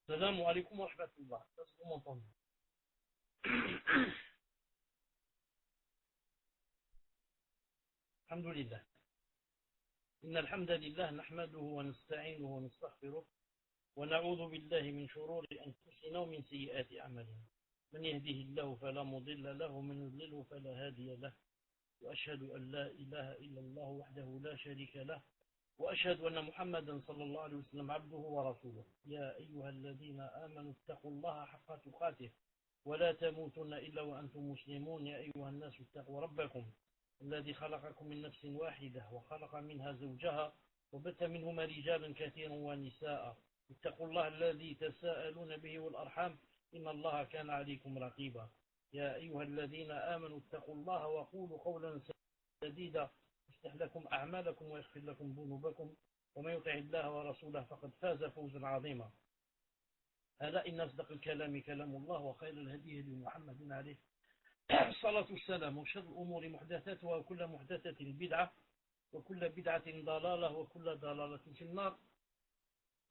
Salam alaikum wa rahmatullah. Est-ce que vous m'entendez? Alhamdulillah. إن الحمد لله نحمده ونستعينه ونستغفره ونعوذ بالله من شرور أنفسنا ومن سيئات أعمالنا من يهده الله فلا مضل له ومن يضلله فلا هادي له وأشهد أن لا إله إلا الله وحده لا شريك له وأشهد أن محمدا صلى الله عليه وسلم عبده ورسوله يا أيها الذين آمنوا اتقوا الله حق تقاته ولا تموتن إلا وأنتم مسلمون يا أيها الناس اتقوا ربكم الذي خلقكم من نفس واحدة وخلق منها زوجها وبث منهما رجالا كثيرا ونساء اتقوا الله الذي تساءلون به والأرحام إن الله كان عليكم رقيبا يا أيها الذين آمنوا اتقوا الله وقولوا قولا سديدا يصلح لكم أعمالكم ويغفر لكم ذنوبكم ومن يطع الله ورسوله فقد فاز فوزا عظيما ألا إن أصدق الكلام كلام الله وخير الهدي هدي محمد عليه الصلاة والسلام وشر الأمور محدثاتها وكل محدثة بدعة وكل بدعة ضلالة وكل ضلالة في النار.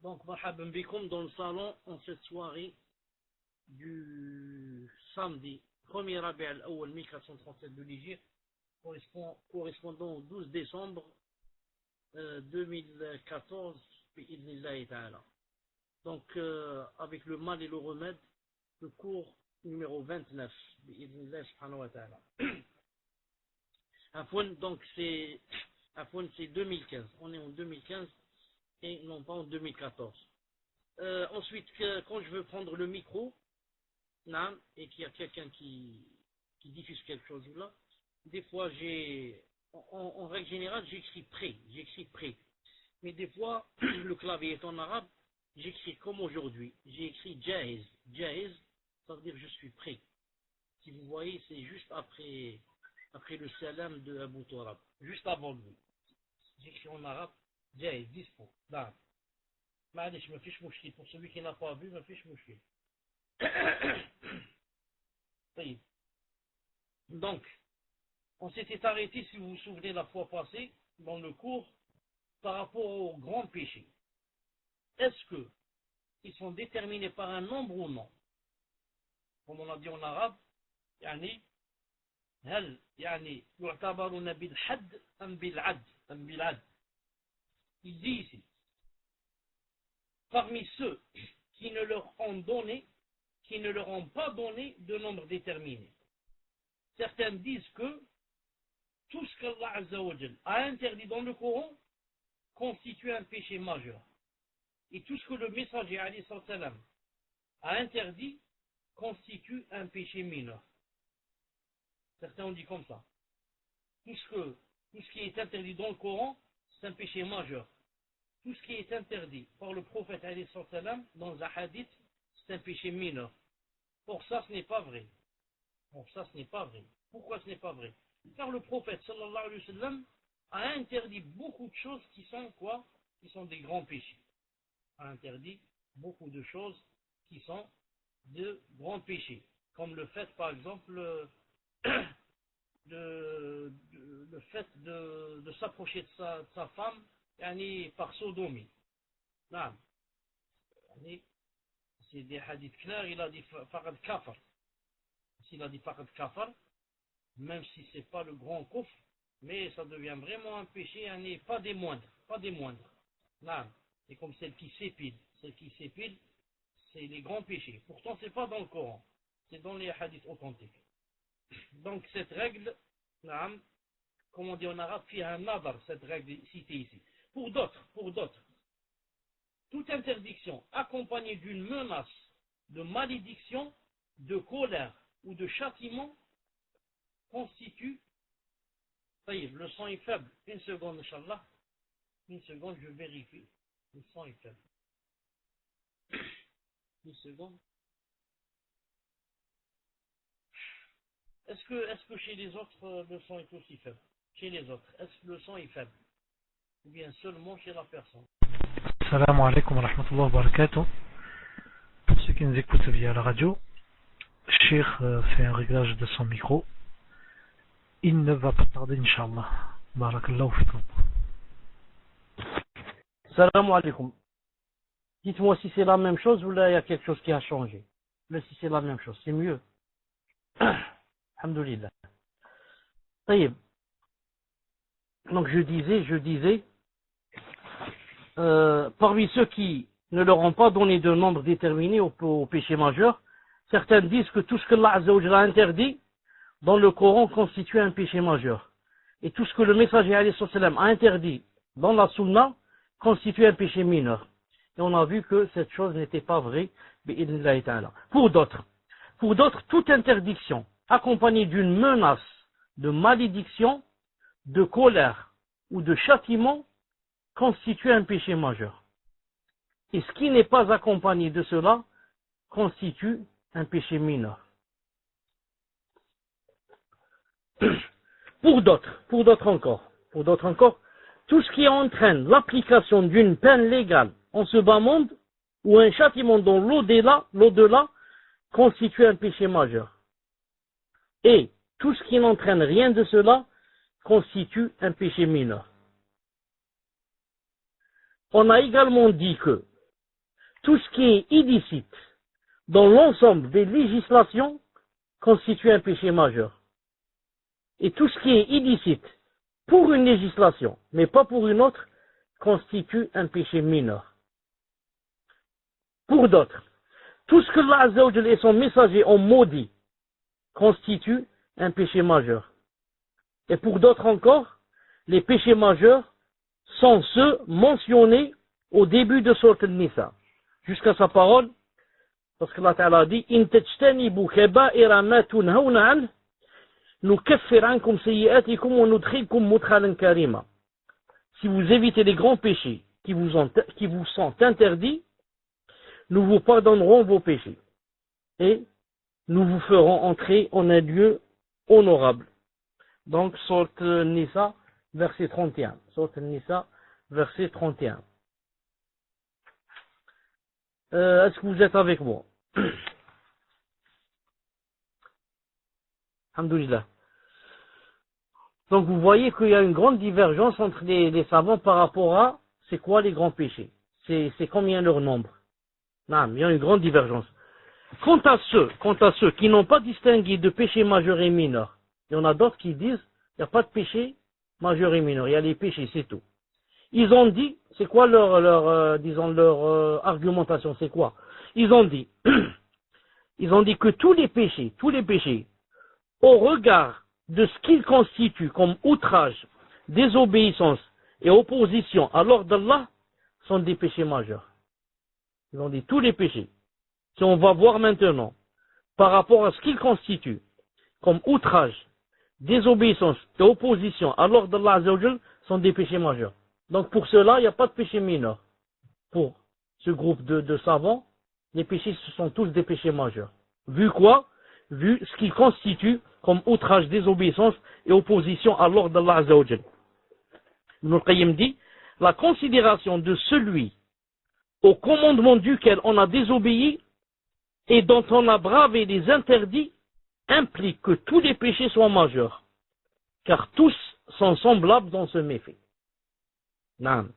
Donc, marhaban bikum dans le salon en cette soirée du samedi 1er Rabi' al-Awwal 1437 de l'Hégire, correspondant au 12 décembre 2014, bi'idhnillahi ta'ala. Donc, avec le mal et le remède, le cours numéro 29, bi'idhnillahi subhanahu wa ta'ala. Donc, c'est 2015. On est en 2015 et non pas en 2014. Ensuite, quand je veux prendre le micro, et qu'il y a quelqu'un qui diffuse quelque chose là, des fois en règle générale j'écris prêt, mais des fois le clavier est en arabe, j'écris comme aujourd'hui, j'ai écrit jahiz, ça veut dire je suis prêt. Si vous voyez, c'est juste après le salam de Abu Turab, juste avant lui, j'écris en arabe jahiz, dispo, là. معلش ما فيش مشكل, pour celui qui n'a pas vu ما فيش مشكل. Donc, on s'était arrêté, si vous vous souvenez, la fois passée, dans le cours, par rapport aux grands péchés. Est-ce que ils sont déterminés par un nombre ou non? Comme on a dit en arabe, هل يعتبرون بالحد أم بالعد. Il dit ici, parmi ceux qui ne leur ont pas donné de nombre déterminé. Certains disent que tout ce qu'Allah Azza wa Jal a interdit dans le Coran constitue un péché majeur. Et tout ce que le messager alayhi salam a interdit constitue un péché mineur. Certains ont dit comme ça. Tout ce qui est interdit dans le Coran, c'est un péché majeur. Tout ce qui est interdit par le prophète alayhi salam dans un hadith, c'est un péché mineur. Or ça, ce n'est pas vrai. Pourquoi ce n'est pas vrai? Car le prophète sallallahu alayhi wa sallam a interdit beaucoup de choses qui sont quoi? Qui sont des grands péchés. A interdit beaucoup de choses qui sont de grands péchés. Comme le fait, par exemple, le fait de s'approcher de sa femme par sodomie. C'est des hadiths clairs, il a dit faqad kafar. S'il a dit faqad kafar, même si c'est pas le grand kufr, mais ça devient vraiment un péché, pas des moindres. C'est comme celle qui s'épile, c'est les grands péchés. Pourtant c'est pas dans le Coran, c'est dans les hadiths authentiques. Donc cette règle, comme on dit en arabe, fiha un nadar, cette règle citée ici. Pour d'autres, toute interdiction accompagnée d'une menace de malédiction, de colère ou de châtiment constitue. Le son est faible. Une seconde, Inch'Allah. Une seconde, je vérifie. Le son est faible. Une seconde. Est-ce que chez les autres, le son est aussi faible? Chez les autres, est-ce que le son est faible? Ou bien seulement chez la personne? Salam alaikum wa rahmatullahi wa barakatuh. Pour ceux qui nous écoutent via la radio, Cheikh fait un réglage de son micro. Il ne va pas tarder, Inch'Allah. Barakallahu fikum. Salam alaikum. Dites-moi si c'est la même chose ou là il y a quelque chose qui a changé. Là si c'est la même chose, c'est mieux. Alhamdulillah. Taïb. Donc je disais, parmi ceux qui ne leur ont pas donné de nombre déterminé au péché majeur, certains disent que tout ce que Allah Azza wa Jalla a interdit dans le Coran constitue un péché majeur. Et tout ce que le messager alayhi salam a interdit dans la Sunna constitue un péché mineur. Et on a vu que cette chose n'était pas vraie. Pour d'autres, toute interdiction accompagnée d'une menace de malédiction, de colère ou de châtiment constitue un péché majeur. Et ce qui n'est pas accompagné de cela constitue un péché mineur. Pour d'autres encore, tout ce qui entraîne l'application d'une peine légale en ce bas monde ou un châtiment dans l'au-delà constitue un péché majeur. Et tout ce qui n'entraîne rien de cela constitue un péché mineur. On a également dit que tout ce qui est illicite dans l'ensemble des législations constitue un péché majeur. Et tout ce qui est illicite pour une législation, mais pas pour une autre, constitue un péché mineur. Pour d'autres, tout ce que Allah Azza wa Jalla et son messager ont maudit constitue un péché majeur. Et pour d'autres encore, les péchés majeurs sont ceux mentionnés au début de Sourate An-Nisa, jusqu'à sa parole, parce que Allah Ta'ala dit « In tajtanibu kaba'ira ma tunhawna anhu, nukaffir ankum sayyi'atikum wa nudkhilkum mudkhalan karima » Si vous évitez les grands péchés qui vous sont interdits, nous vous pardonnerons vos péchés et nous vous ferons entrer en un lieu honorable. Donc, Sourate An-Nisa, verset 31. Sourate An-Nisa, verset 31. Est-ce que vous êtes avec moi? Alhamdulillah. Donc vous voyez qu'il y a une grande divergence entre les savants par rapport à c'est quoi les grands péchés. C'est combien leur nombre. Non, il y a une grande divergence. Quant à ceux qui n'ont pas distingué de péché majeur et mineur, il y en a d'autres qui disent il n'y a pas de péché majeur et mineur, il y a les péchés, c'est tout. Ils ont dit, c'est quoi leur argumentation, c'est quoi? Ils ont dit que tous les péchés, au regard de ce qu'ils constituent comme outrage, désobéissance et opposition à l'ordre d'Allah, sont des péchés majeurs. Ils ont dit tous les péchés. Si on va voir maintenant, par rapport à ce qu'ils constituent comme outrage, désobéissance et opposition à l'ordre d'Allah Azza wa Jal, sont des péchés majeurs. Donc pour cela, il n'y a pas de péché mineur. Pour ce groupe de savants, les péchés, ce sont tous des péchés majeurs. Vu quoi? Vu ce qu'ils constituent comme outrage, désobéissance et opposition à l'ordre d'Allah Azza wa Jal. Ibn al-Qayyim dit, la considération de celui au commandement duquel on a désobéi et dont on a bravé les interdits implique que tous les péchés soient majeurs, car tous sont semblables dans ce méfait. Non.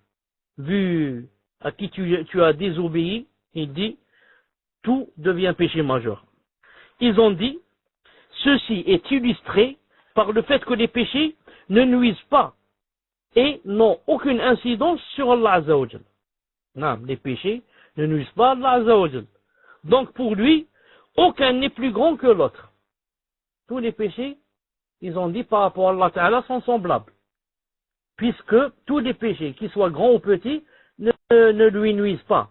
Vu à qui tu as désobéi, il dit, tout devient péché majeur. Ils ont dit, ceci est illustré par le fait que les péchés ne nuisent pas et n'ont aucune incidence sur Allah Azza wa Jal. Non, les péchés ne nuisent pas à Allah Azza wa Jal. Donc pour lui, aucun n'est plus grand que l'autre. Tous les péchés, ils ont dit par rapport à Allah Ta'ala, sont semblables. Puisque tous les péchés, qu'ils soient grands ou petits, ne lui nuisent pas.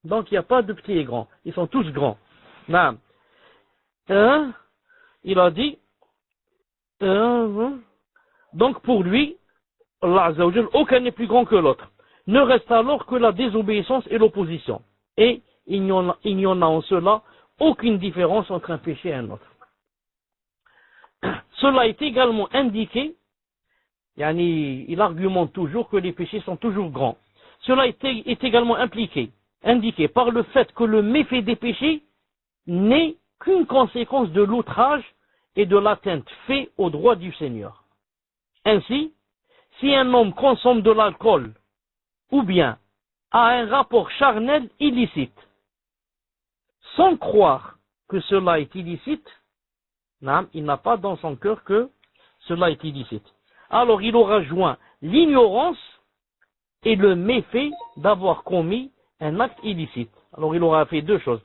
Donc il n'y a pas de petits et grands. Ils sont tous grands. Non. Il a dit, donc pour lui, Allah Azza wa Jal, aucun n'est plus grand que l'autre. Ne reste alors que la désobéissance et l'opposition. Et il n'y en a en cela aucune différence entre un péché et un autre. Cela est également indiqué, il argumente toujours que les péchés sont toujours grands. Cela est également indiqué par le fait que le méfait des péchés n'est qu'une conséquence de l'outrage et de l'atteinte fait aux droits du Seigneur. Ainsi, si un homme consomme de l'alcool ou bien a un rapport charnel illicite, sans croire que cela est illicite, il n'a pas dans son cœur que cela est illicite. Alors il aura joint l'ignorance et le méfait d'avoir commis un acte illicite. Alors il aura fait deux choses.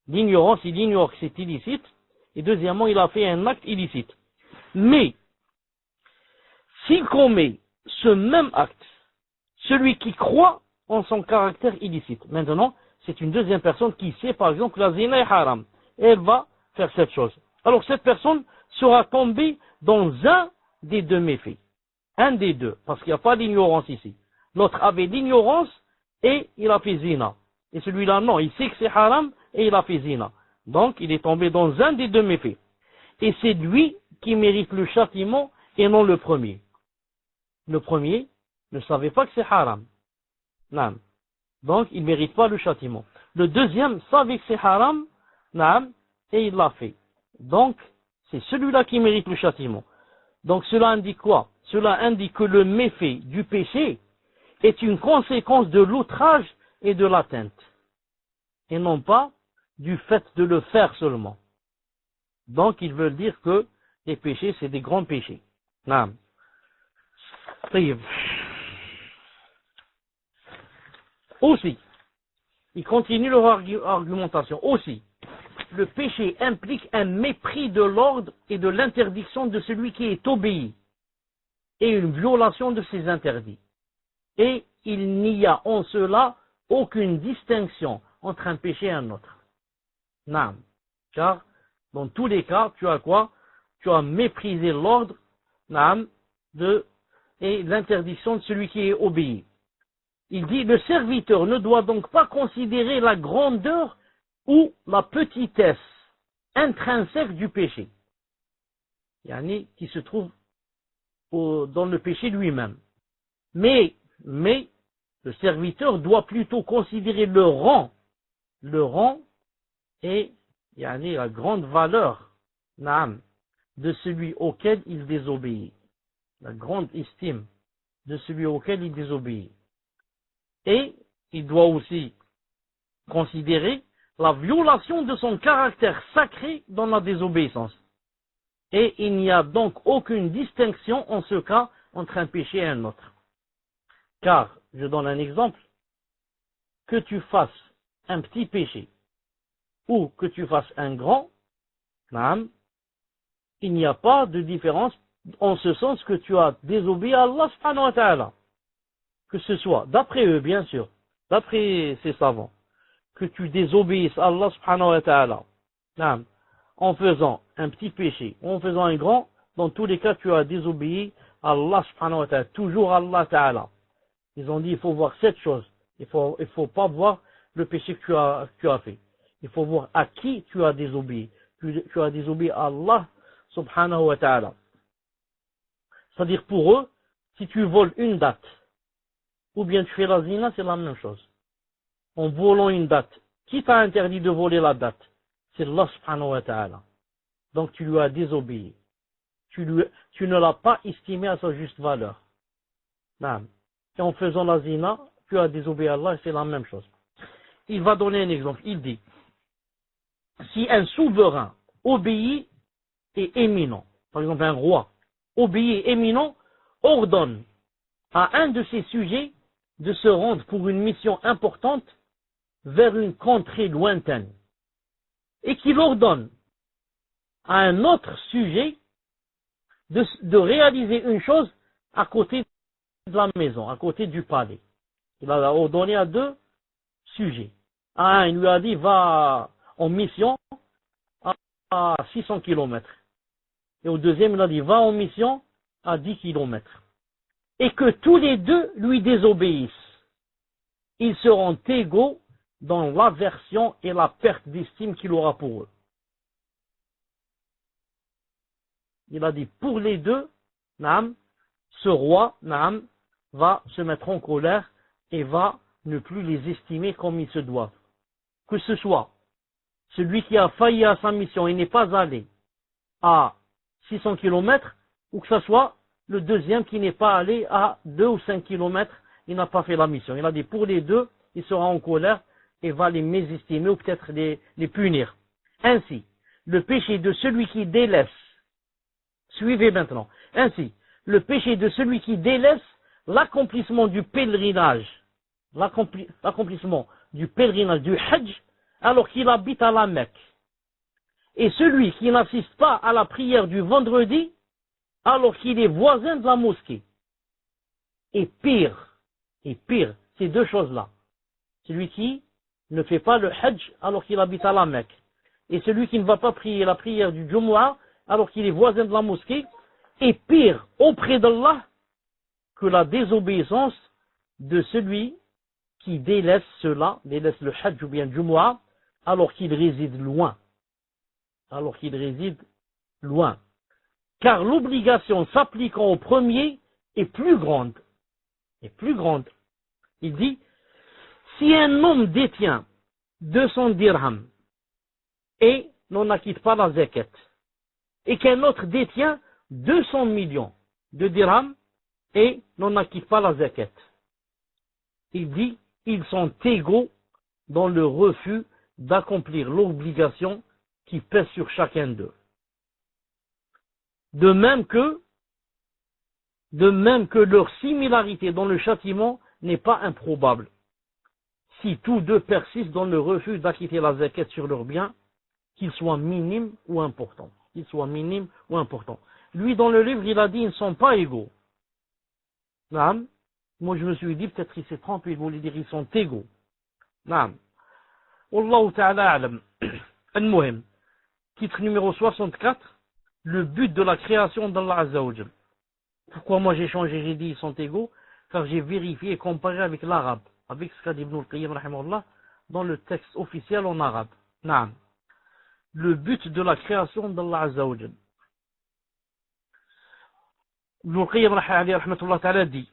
L'ignorance, il ignore que c'est illicite, et deuxièmement, il a fait un acte illicite. Mais, s'il commet ce même acte, celui qui croit en son caractère illicite, maintenant, c'est une deuxième personne qui sait, par exemple, que la zina est haram, et elle va faire cette chose. Alors cette personne sera tombée dans un des deux méfaits. Un des deux, parce qu'il n'y a pas d'ignorance ici. L'autre avait l'ignorance et il a fait zina. Et celui-là, non, il sait que c'est haram et il a fait zina. Donc, il est tombé dans un des deux méfaits. Et c'est lui qui mérite le châtiment et non le premier. Le premier ne savait pas que c'est haram. Non. Donc, il ne mérite pas le châtiment. Le deuxième savait que c'est haram, non, et il l'a fait. Donc, c'est celui-là qui mérite le châtiment. Donc, cela indique quoi? Cela indique que le méfait du péché est une conséquence de l'outrage et de l'atteinte. Et non pas du fait de le faire seulement. Donc, il veut dire que les péchés, c'est des grands péchés. Non. Aussi, il continue leur argumentation. Aussi, le péché implique un mépris de l'ordre et de l'interdiction de celui qui est obéi, et une violation de ses interdits. Et il n'y a en cela aucune distinction entre un péché et un autre. Non. Car, dans tous les cas, tu as quoi? Tu as méprisé l'ordre, et l'interdiction de celui qui est obéi. Il dit, le serviteur ne doit donc pas considérer la grandeur ou la petitesse intrinsèque du péché, qui se trouve dans le péché lui-même. Mais, le serviteur doit plutôt considérer le rang et la grande valeur de celui auquel il désobéit. La grande estime de celui auquel il désobéit. Et il doit aussi considérer la violation de son caractère sacré dans la désobéissance. Et il n'y a donc aucune distinction en ce cas entre un péché et un autre. Car, je donne un exemple, que tu fasses un petit péché ou que tu fasses un grand, il n'y a pas de différence en ce sens que tu as désobéi à Allah subhanahu wa ta'ala. Que ce soit, d'après eux bien sûr, d'après ces savants, que tu désobéisses à Allah subhanahu wa ta'ala, en faisant un petit péché, ou en faisant un grand, dans tous les cas tu as désobéi à Allah subhanahu wa ta'ala, toujours Allah ta'ala. Ils ont dit, il faut voir cette chose, il faut pas voir le péché que tu as fait. Il faut voir à qui tu as désobéi. Tu as désobéi à Allah subhanahu wa ta'ala. C'est-à-dire pour eux, si tu voles une date, ou bien tu fais la zina, c'est la même chose. En volant une date, qui t'a interdit de voler la date? C'est Allah subhanahu wa ta'ala. Donc tu lui as désobéi. Tu ne l'as pas estimé à sa juste valeur. Et en faisant la zina, tu as désobéi à Allah, c'est la même chose. Il va donner un exemple. Il dit, si un souverain obéit et éminent, par exemple un roi, obéit et éminent, ordonne à un de ses sujets de se rendre pour une mission importante vers une contrée lointaine, et qu'il ordonne à un autre sujet de réaliser une chose à côté de la maison, à côté du palais. Il a ordonné à deux sujets. À un, il lui a dit, va en mission à 600 km. Et au deuxième, il a dit, va en mission à 10 km. Et que tous les deux lui désobéissent. Ils seront égaux dans l'aversion et la perte d'estime qu'il aura pour eux. Il a dit, pour les deux, ce roi, va se mettre en colère et va ne plus les estimer comme ils se doivent. Que ce soit celui qui a failli à sa mission et n'est pas allé à 600 km, ou que ce soit le deuxième qui n'est pas allé à 2 ou 5 km, il n'a pas fait la mission. Il a dit, pour les deux, il sera en colère et va les mésestimer ou peut-être les punir. Ainsi, le péché de celui qui délaisse, suivez maintenant, ainsi, le péché de celui qui délaisse l'accomplissement du pèlerinage, l'accomplissement du pèlerinage du Hajj, alors qu'il habite à la Mecque. Et celui qui n'assiste pas à la prière du vendredi, alors qu'il est voisin de la mosquée. Et pire, ces deux choses-là. Celui qui ne fait pas le Hajj alors qu'il habite à la Mecque. Et celui qui ne va pas prier la prière du Jumu'ah alors qu'il est voisin de la mosquée. Et pire auprès d'Allah que la désobéissance de celui qui délaisse cela, délaisse le Hajj ou bien le Jumu'ah alors qu'il réside loin. Alors qu'il réside loin. Car l'obligation s'appliquant au premier est plus grande. Il dit, si un homme détient 200 dirhams et n'en acquitte pas la zakat, et qu'un autre détient 200 millions de dirhams et n'en acquitte pas la zakat, il dit, ils sont égaux dans le refus d'accomplir l'obligation qui pèse sur chacun d'eux. De même que leur similarité dans le châtiment n'est pas improbable, si tous deux persistent dans le refus d'acquitter la zakat sur leurs biens, qu'ils soient minimes ou importants. Lui, dans le livre, il a dit, ils ne sont pas égaux. Naam. Moi, je me suis dit, peut-être qu'il s'est trompé, il voulait dire, ils sont égaux. Naam. Wallahu ta'ala alam. Al-Muhim. Titre numéro 64, le but de la création d'Allah Azza wa Jal. Pourquoi moi j'ai changé, j'ai dit ils sont égaux? Car j'ai vérifié et comparé avec l'arabe, avec ce qu'a dit Ibn al-Qayyim rahimahullah dans le texte officiel en arabe. Naam. Le but de la création d'Allah Azza wa Jal. Ibn al-Qayyim rahimahullah ta'ala dit,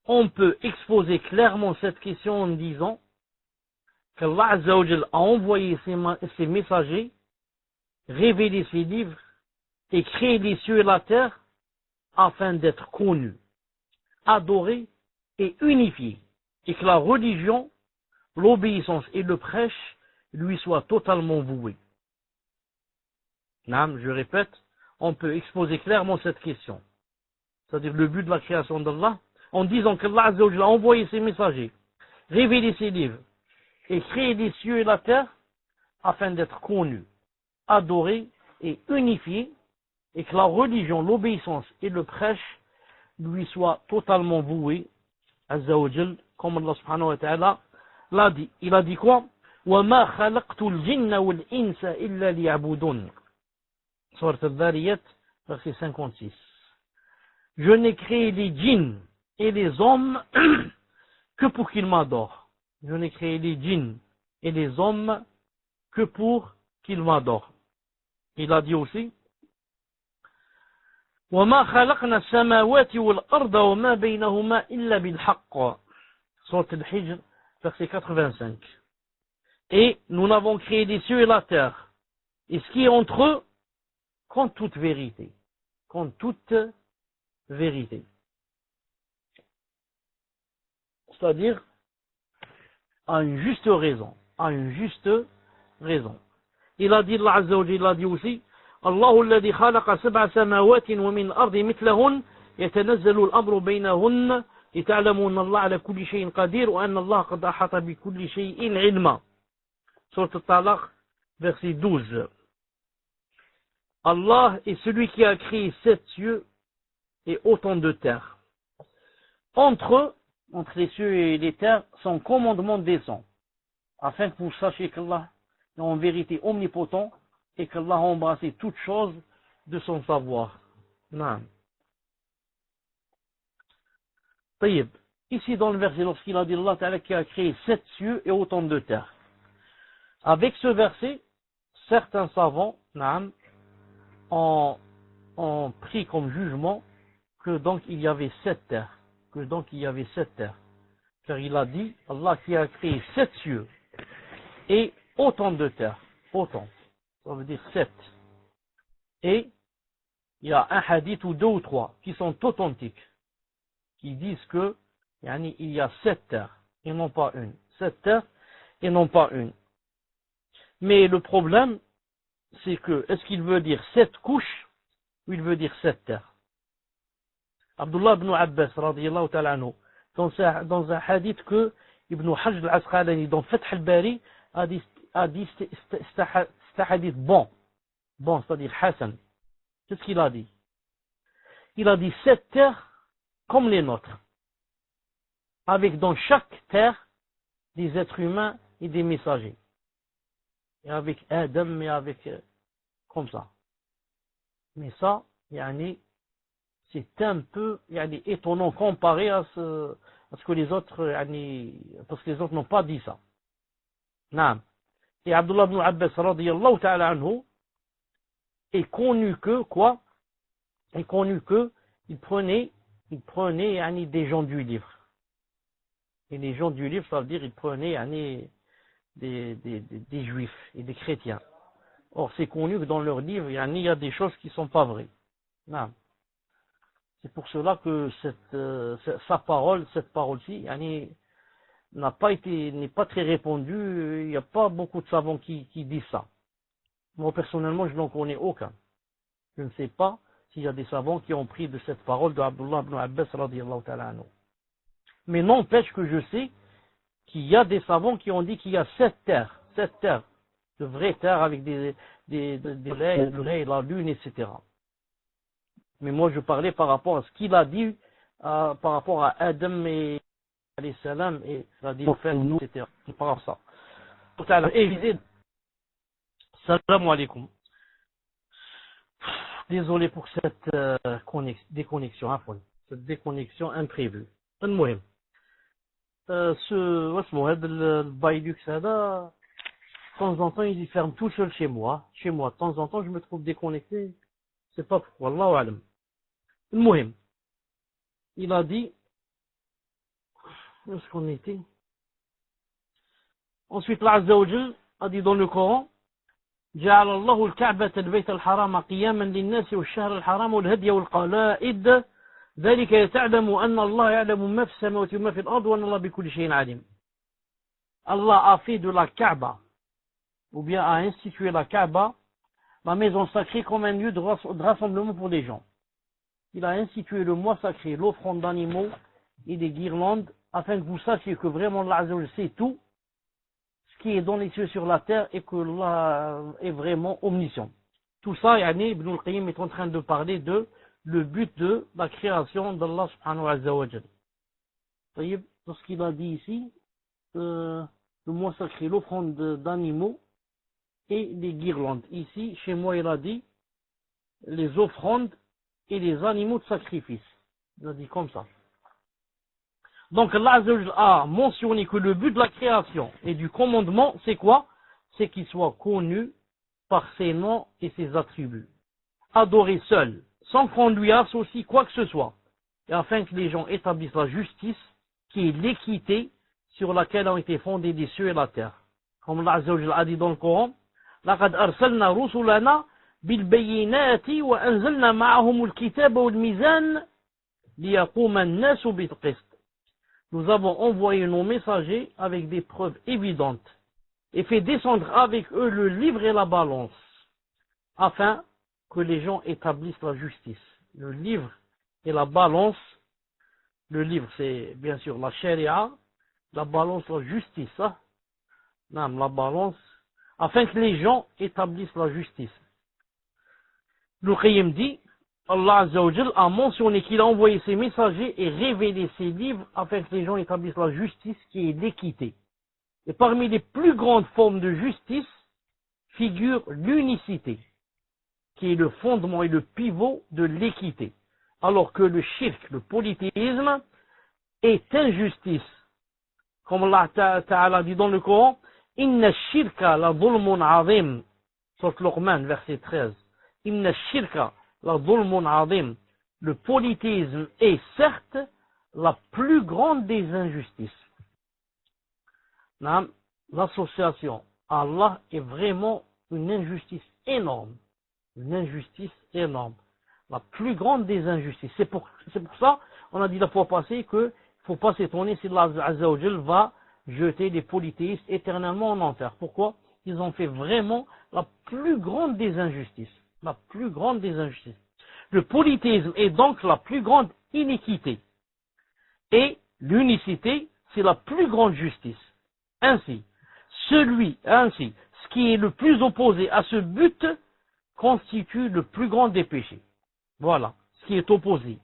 on peut exposer clairement cette question en disant qu'Allah Azza wa Jal a envoyé ses messagers, révélé ses livres et créé les cieux et la terre afin d'être connu, adoré et unifié, et que la religion, l'obéissance et le prêche lui soient totalement voués. Je répète, on peut exposer clairement cette question, c'est-à-dire le but de la création d'Allah, en disant qu'Allah Azza wa Jalla a envoyé ses messagers, révélé ses livres, et créé les cieux et la terre afin d'être connu, adoré et unifié, et que la religion, l'obéissance et le prêche lui soient totalement voués, Azza wa Jal, comme Allah subhanahu wa ta'ala l'a dit. Il a dit quoi? وَمَا خَلَقْتُ الْجِنَّ وَالْإِنسَ إِلَّا لِيَعْبُدُونَ. Sourate Al-Dhariyat, verset 56. Je n'ai créé les djinns et les hommes que pour qu'ils m'adorent. Je n'ai créé les djinns et les hommes que pour qu'ils m'adorent. Il a dit aussi, وَمَا خَلَقْنَا السَّمَاوَاتِ وَالْأَرْضَ وَمَا بَيْنَهُمَا إِلَّا بِالْحَقِّ. Sourate Al-Hijr, verset 85. Et nous n'avons créé les cieux et la terre, et ce qui est entre eux, contre toute vérité. Contre toute vérité. C'est-à-dire, à une juste raison. Il a dit, Allah Azza wa Jalla, il a dit aussi, الله الذي خلق سبع سماوات ومن الأرض مثلهن يتنزل الأمر بينهن لتعلموا أن الله على كل شيء قدير وأن الله قد أحاط بكل شيء علما. Sourate Al-Talaq, verset 12. Allah est celui qui a créé 7 cieux et autant de terres. Entre les cieux et les terres, son commandement descend, afin que vous sachiez qu'Allah est en vérité omnipotent et qu'Allah a embrassé toutes choses de son savoir. Non. Taïb. Ici dans le verset, lorsqu'il a dit Allah Ta'ala qui a créé 7 cieux et autant de terres. Avec ce verset, certains savants ont pris comme jugement que donc il y avait 7 terres. Car il a dit, Allah qui a créé 7 cieux et autant de terres. Autant. Ça veut dire 7. Et il y a un hadith ou 2 ou 3 qui sont authentiques, qui disent que il y a 7 terres, et non pas une. 7 terres et non pas une. Mais le problème, c'est que, est-ce qu'il veut dire 7 couches ou il veut dire 7 terres? Abdullah ibn Abbas, radiyallahu ta'ala anhu, dans un hadith que Ibn Hajj al-Asqalani, dans Fath al-Bari, a dit c'est un hadith bon, c'est-à-dire Hassan. Qu'est-ce qu'il a dit? Il a dit 7 terres comme les nôtres, avec dans chaque terre des êtres humains et des messagers. Et avec Adam, et avec comme ça. Mais ça, c'est un peu étonnant comparé à ce que les autres, parce que les autres n'ont pas dit ça. Naam. Et Abdullah ibn Abbas, radiyallahu ta'ala anhu, est connu que, quoi? Est connu que, il prenait des gens du livre. Et les gens du livre, ça veut dire, ils prenaient, des juifs et des chrétiens. Or, c'est connu que dans leur livre, il y a des choses qui ne sont pas vraies. Non. C'est pour cela que cette parole-ci, n'est pas très répandue. Il n'y a pas beaucoup de savants qui disent ça. Moi, personnellement, je n'en connais aucun. Je ne sais pas s'il y a des savants qui ont pris de cette parole de Abdullah ibn Abbas, radiyallahu ta'ala anhu. Mais n'empêche que je sais qu'il y a des savants qui ont dit qu'il y a 7 terres, de vraies terres avec des soleils, la lune, etc. Mais moi je parlais par rapport à ce qu'il a dit, par rapport à Adam et alayhi salam, et il a dit nous, etc. C'est par rapport à ça. Et je disais, salam alaikum. Désolé pour cette déconnexion, cette déconnexion imprévue. المهم le Bailux, de temps en temps, il ferme tout seul chez moi. De temps en temps, je me trouve déconnecté. C'est pas pourquoi. Wallahu alam. المهم, il a dit, où est-ce qu'on était? Ensuite, Allah Azza wa Jal a dit dans le Coran, جعل الله الكعبة البيت الحرام قياما للناس والشهر الحرام والهدي والقلائد ذلك يتعلم أن الله يعلم ما في السماوات وما في الأرض وأن الله بكل شيء عليم. Allah a fait de la Kaaba, ou bien a institué la Kaaba, la maison sacrée, comme un lieu de rassemblement pour les gens. Il a institué le mois sacré, l'offrande d'animaux et des guirlandes, afin que vous sachiez que vraiment Allah Azza wa Jal sait tout, ce qui est dans les cieux sur la terre, et que Allah est vraiment omniscient. Tout ça, Ibn al-Qayyim est en train de parler de le but de la création d'Allah subhanahu wa ta'ala. Lorsqu'il a dit ici, le mois sacré, l'offrande d'animaux et les guirlandes. Ici, chez moi, il a dit les offrandes et les animaux de sacrifice. Il a dit comme ça. Donc, Allah a mentionné que le but de la création et du commandement, c'est quoi? C'est qu'il soit connu par ses noms et ses attributs. Adoré seul, sans qu'on lui associe quoi que ce soit, et afin que les gens établissent la justice, qui est l'équité sur laquelle ont été fondés les cieux et la terre. Comme Allah Azza wa Jalla a dit dans le Coran, لَقَدْ أَرْسَلْنَا رُسُلَنَا بِالْبَيِّنَاتِ وَأَنزَلْنَا مَعَهُمُ الْكِتَابَ وَالْمِيزَانَ لِيَقُومَ النَّاسُ بِالْقِسْطِ. Nous avons envoyé nos messagers avec des preuves évidentes et fait descendre avec eux le livre et la balance, afin que les gens établissent la justice. Le livre et la balance, le livre c'est bien sûr la charia, la balance la justice, hein? Non, la balance, afin que les gens établissent la justice. Le Qayyim dit, Allah Azza wa Jal a mentionné qu'il a envoyé ses messagers et révélé ses livres afin que les gens établissent la justice qui est l'équité. Et parmi les plus grandes formes de justice figure l'unicité, qui est le fondement et le pivot de l'équité. Alors que le shirk, le polythéisme, est injustice. Comme Allah Ta'ala dit dans le Coran, Inna shirka la dhulmun azim. Sourate Luqman, verset 13. Inna shirka la dhulmun azim. Le polythéisme est certes la plus grande des injustices. L'association à Allah est vraiment une injustice énorme. Une injustice énorme. La plus grande des injustices. C'est pour ça, on a dit la fois passée qu'il ne faut pas s'étonner si Allah Azza wa Jal va jeter les polythéistes éternellement en enfer. Pourquoi? Ils ont fait vraiment la plus grande des injustices. La plus grande des injustices. Le polythéisme est donc la plus grande iniquité. Et l'unicité, c'est la plus grande justice. Ainsi, ce qui est le plus opposé à ce but constitue le plus grand des péchés. Voilà, ce qui est opposé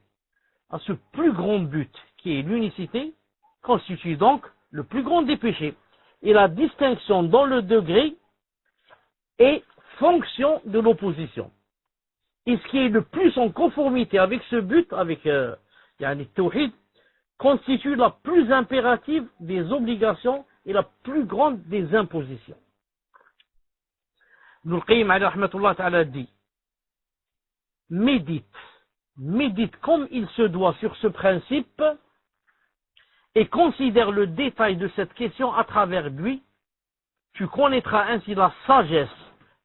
à ce plus grand but, qui est l'unicité, constitue donc le plus grand des péchés. Et la distinction dans le degré est fonction de l'opposition. Et ce qui est le plus en conformité avec ce but, avec Tawhid, constitue la plus impérative des obligations et la plus grande des impositions. Ibn al-Qayyim alayhi rahmatullah ta'ala dit, médite comme il se doit sur ce principe et considère le détail de cette question à travers lui, tu connaîtras ainsi la sagesse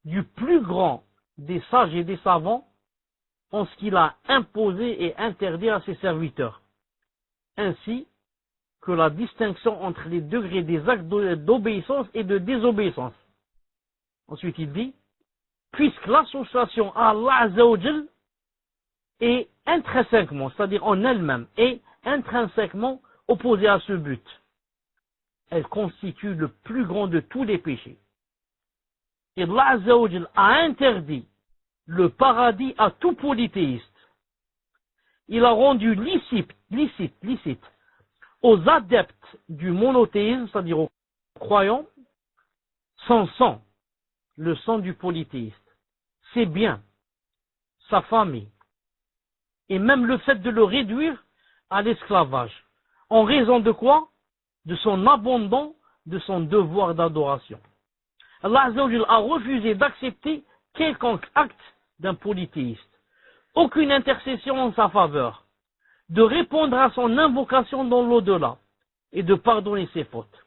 du plus grand des sages et des savants en ce qu'il a imposé et interdit à ses serviteurs, ainsi que la distinction entre les degrés des actes d'obéissance et de désobéissance. Ensuite il dit, puisque l'association à Allah Azza wa Jal est intrinsèquement, c'est-à-dire en elle-même, est intrinsèquement opposée à ce but, elle constitue le plus grand de tous les péchés. Et Allah Azza wa Jal a interdit le paradis à tout polythéiste. Il a rendu licite aux adeptes du monothéisme, c'est-à-dire aux croyants, son sang, le sang du polythéiste, ses biens, sa famille, et même le fait de le réduire à l'esclavage. En raison de quoi? De son abandon, de son devoir d'adoration. Allah Azza wa Jal a refusé d'accepter quelconque acte d'un polythéiste, aucune intercession en sa faveur, de répondre à son invocation dans l'au-delà et de pardonner ses fautes.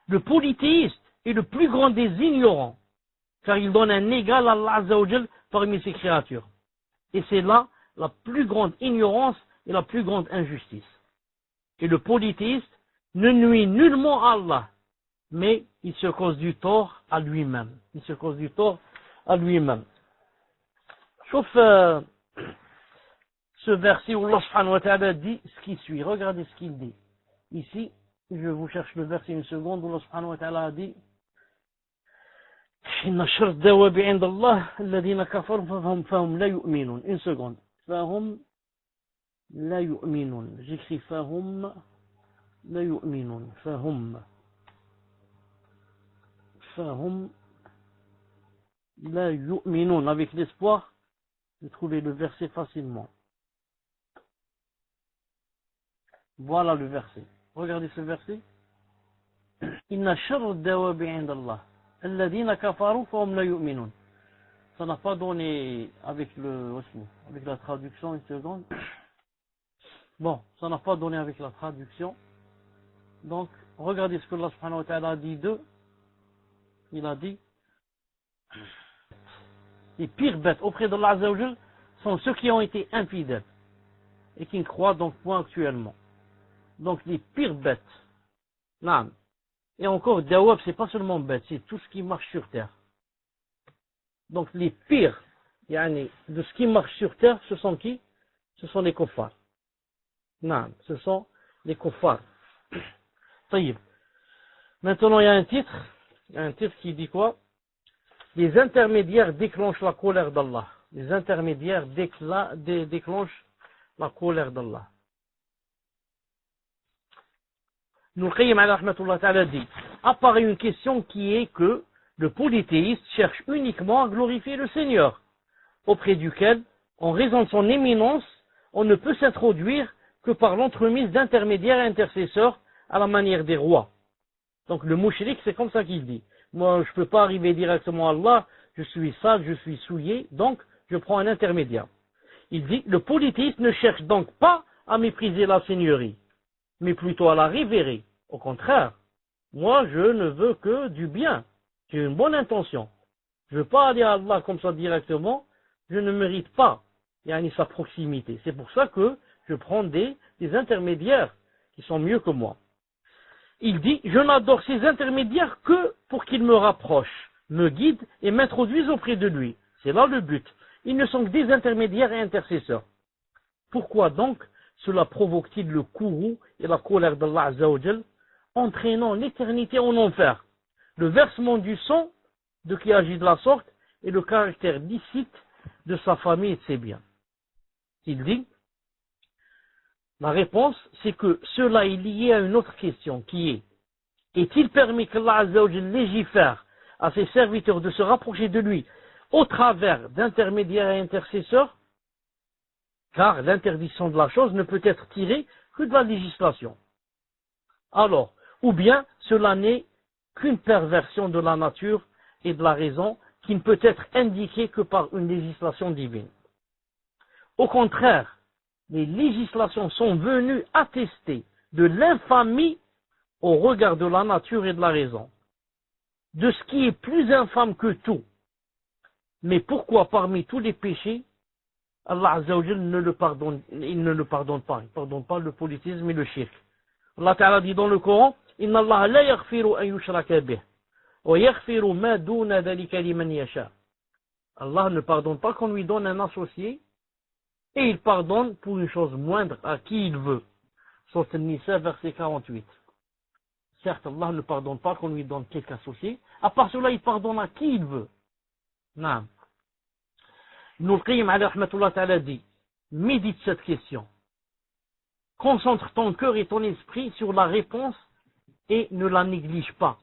Le polythéiste est le plus grand des ignorants, car il donne un égal à Allah Azza wa Jal parmi ses créatures. Et c'est là la plus grande ignorance et la plus grande injustice. Et le polythéiste ne nuit nullement à Allah, mais il se cause du tort à lui-même. Il se cause du tort à lui-même. Sauf ce verset où Allah subhanahu wa ta'ala dit ce qui suit. Regardez ce qu'il dit. Ici, je vous cherche le verset une seconde où Allah subhanahu wa ta'ala a dit إن شر الدواب عند الله الذين كفروا فهم لا يؤمنون. Une seconde. فهم لا يؤمنون. J'écris فهم لا يؤمنون. فهم لا يؤمنون. Avec l'espoir de trouver le verset facilement. Voilà le verset. Regardez ce verset. إن شر الدواب عند الله الذين كفروا فهم لا يؤمنون. Ça n'a pas donné avec la traduction, une seconde. Bon, ça n'a pas donné avec la traduction. Donc, regardez ce que Allah subhanahu wa ta'ala a dit d'eux. Il a dit, les pires bêtes auprès d'Allah Azza wa Jal sont ceux qui ont été infidèles et qui ne croient donc point actuellement. Donc, les pires bêtes. Non. Et encore, Dawab, c'est pas seulement bête, c'est tout ce qui marche sur terre. Donc les pires de ce qui marche sur terre, ce sont qui? Ce sont les kuffars. Non, ce sont les kuffars. Maintenant, il y a un titre qui dit quoi? Les intermédiaires déclenchent la colère d'Allah. Les intermédiaires déclenchent la colère d'Allah. Ibn al-Qayyim alayhi rahmatullah ta'ala dit, apparaît une question qui est que le polythéiste cherche uniquement à glorifier le Seigneur, auprès duquel, en raison de son éminence, on ne peut s'introduire que par l'entremise d'intermédiaires et intercesseurs à la manière des rois. Donc le mouchrik, c'est comme ça qu'il dit. Moi, je ne peux pas arriver directement à Allah, je suis sale, je suis souillé, donc je prends un intermédiaire. Il dit, le polythéiste ne cherche donc pas à mépriser la Seigneurie, mais plutôt à la révérer. Au contraire, moi je ne veux que du bien. J'ai une bonne intention. Je ne veux pas aller à Allah comme ça directement. Je ne mérite pas sa proximité. C'est pour ça que je prends des intermédiaires qui sont mieux que moi. il dit, je n'adore ces intermédiaires que pour qu'ils me rapprochent, me guident et m'introduisent auprès de lui. C'est là le but. Ils ne sont que des intermédiaires et intercesseurs. Pourquoi donc cela provoque-t-il le courroux et la colère d'Allah Azza wa Jal, entraînant l'éternité en enfer, le versement du sang de qui agit de la sorte et le caractère licite de sa famille et de ses biens? Il dit, la réponse, c'est que cela est lié à une autre question qui est, est-il permis qu'Allah Azza wa Jal légifère à ses serviteurs de se rapprocher de lui au travers d'intermédiaires et intercesseurs? Car l'interdiction de la chose ne peut être tirée que de la législation. Alors, ou bien cela n'est qu'une perversion de la nature et de la raison qui ne peut être indiquée que par une législation divine. Au contraire, les législations sont venues attester de l'infamie au regard de la nature et de la raison, de ce qui est plus infâme que tout. Mais pourquoi parmi tous les péchés, Allah Azza wa Jal il ne le pardonne pas. Il ne pardonne pas le politisme et le shirk. Allah Ta'ala dit dans le Coran, Inna Allah la yaghfiru an yushraka bih, wa yaghfiru ma duna dhalika liman yasha. Allah ne pardonne pas qu'on lui donne un associé, et il pardonne pour une chose moindre à qui il veut. Sourate An-Nisa, verset 48. Certes, Allah ne pardonne pas qu'on lui donne quelque associé, à part cela, il pardonne à qui il veut. Non. Ibn al-Qayyim alayhi rahmatullah ta'ala dit, médite cette question. Concentre ton cœur et ton esprit sur la réponse et ne la néglige pas.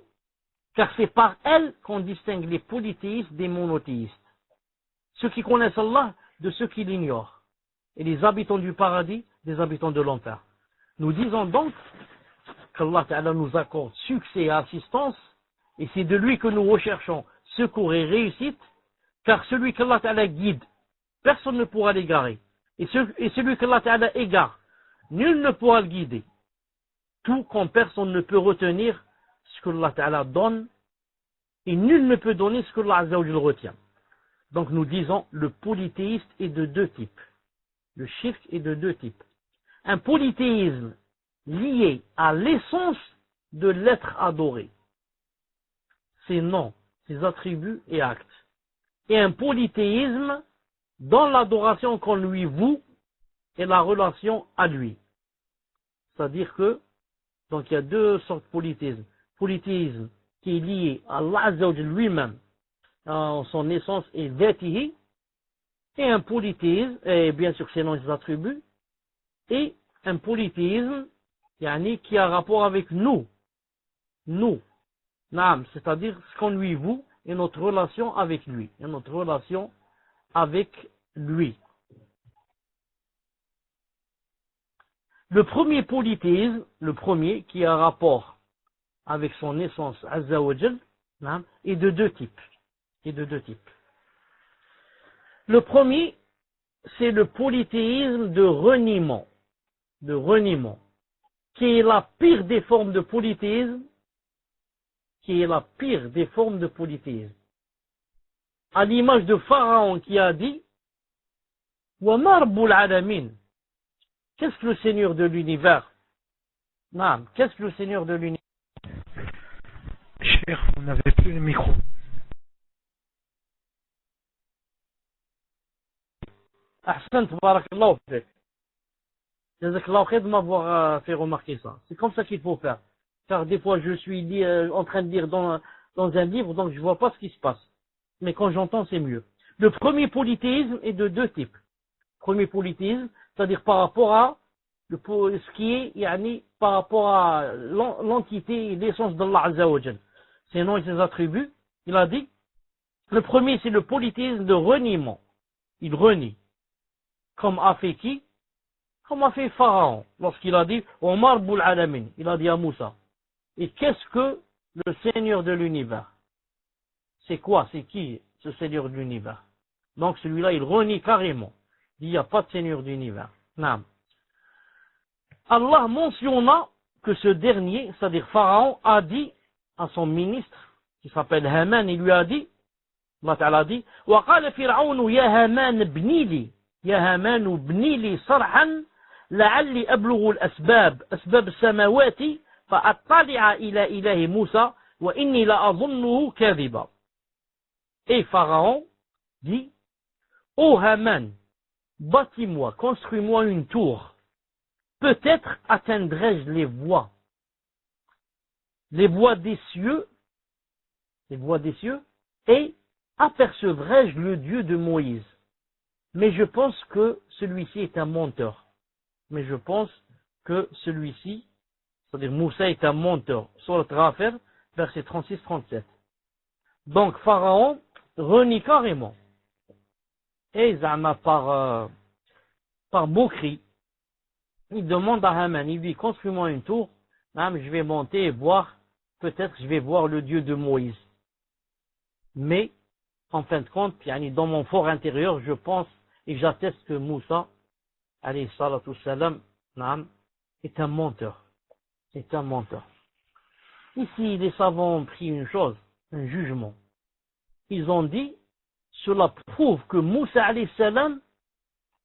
Car c'est par elle qu'on distingue les polythéistes des monothéistes. Ceux qui connaissent Allah de ceux qui l'ignorent. Et les habitants du paradis des habitants de l'enfer. Nous disons donc qu'Allah Ta'ala nous accorde succès et assistance, et c'est de lui que nous recherchons secours et réussite, car celui qu'Allah Ta'ala guide, personne ne pourra l'égarer. Et celui qu'Allah Ta'ala égare, nul ne pourra le guider. Tout comme personne ne peut retenir ce que Allah Ta'ala donne, et nul ne peut donner ce que Allah Azza wa Jal retient. Donc nous disons, le polythéiste est de deux types. Le shirk est de deux types. Un polythéisme lié à l'essence de l'être adoré, ses noms, ses attributs et actes. Et un polythéisme dans l'adoration qu'on lui voue et la relation à lui. C'est-à-dire que, donc il y a deux sortes de polythéisme. Polythéisme qui est lié à Allah Azza wa Jal lui-même, en son essence et dhatihi, et un polythéisme, et bien sûr ses noms et ses attributs, et un polythéisme qui a rapport avec nous, c'est-à-dire ce qu'on lui voue et notre relation avec lui, Le premier polythéisme, qui a rapport avec son essence Azza wa Jal, est de deux types. Le premier, c'est le polythéisme de reniement, qui est la pire des formes de polythéisme, à l'image de Pharaon qui a dit Wa ma rabbul alamin. Qu'est-ce que le Seigneur de l'univers? Qu'est-ce que le Seigneur de l'univers? Cher, vous n'avez plus le micro. Ahsan, tabarakallahu fik. Jazakallahu khair de m'avoir fait remarquer ça. C'est comme ça qu'il faut faire. Car des fois, je suis en train de lire dans un livre, donc je ne vois pas ce qui se passe. Mais quand j'entends, c'est mieux. Le premier polythéisme est de deux types. Premier polythéisme, c'est-à-dire par rapport à ce qui est, par rapport à l'entité et l'essence d'Allah Azza wa Jal. Ses noms et ses attributs, il a dit, le premier c'est le polythéisme de reniement. Il renie. Comme a fait qui? Comme a fait Pharaon, lorsqu'il a dit, Omar Boul Alamin, il a dit à Moussa. Et qu'est-ce que le Seigneur de l'univers? C'est quoi? C'est qui ce Seigneur de l'univers? Donc celui-là, il renie carrément. Il dit, il n'y a pas de Seigneur de l'univers. Non. Allah mentionna que ce dernier, c'est-à-dire Pharaon, a dit à son ministre, qui s'appelle Haman, il lui a dit, Allah Ta'ala dit, وَقَالَ فِرْعَوْنُ يَا هَامَانُ ابْنِ لِي صَرْحًا لَعَلِّي أَبْلُغُ الْأَسْبَابِ أَسْبَابِ السَّمَاوَاتِ فأطلع إلى إله موسى وإني لأظنه كاذبا. Et Pharaon dit, ô Haman, bâtis-moi, construis-moi une tour. Peut-être atteindrai-je les voies des cieux, et apercevrai-je le Dieu de Moïse. Mais je pense que celui-ci est un menteur. C'est-à-dire Moussa est un menteur. Surat Ghafir, verset 36-37. Donc Pharaon renie carrément. Et Zama par moquerie, il demande à Haman, il dit, construis-moi une tour, je vais monter et voir, peut-être je vais voir le Dieu de Moïse. Mais, en fin de compte, dans mon fort intérieur, je pense et j'atteste que Moussa, alayhi salatu salam, est un menteur. Ici, les savants ont pris une chose, un jugement. Ils ont dit, cela prouve que Moussa alayhi salam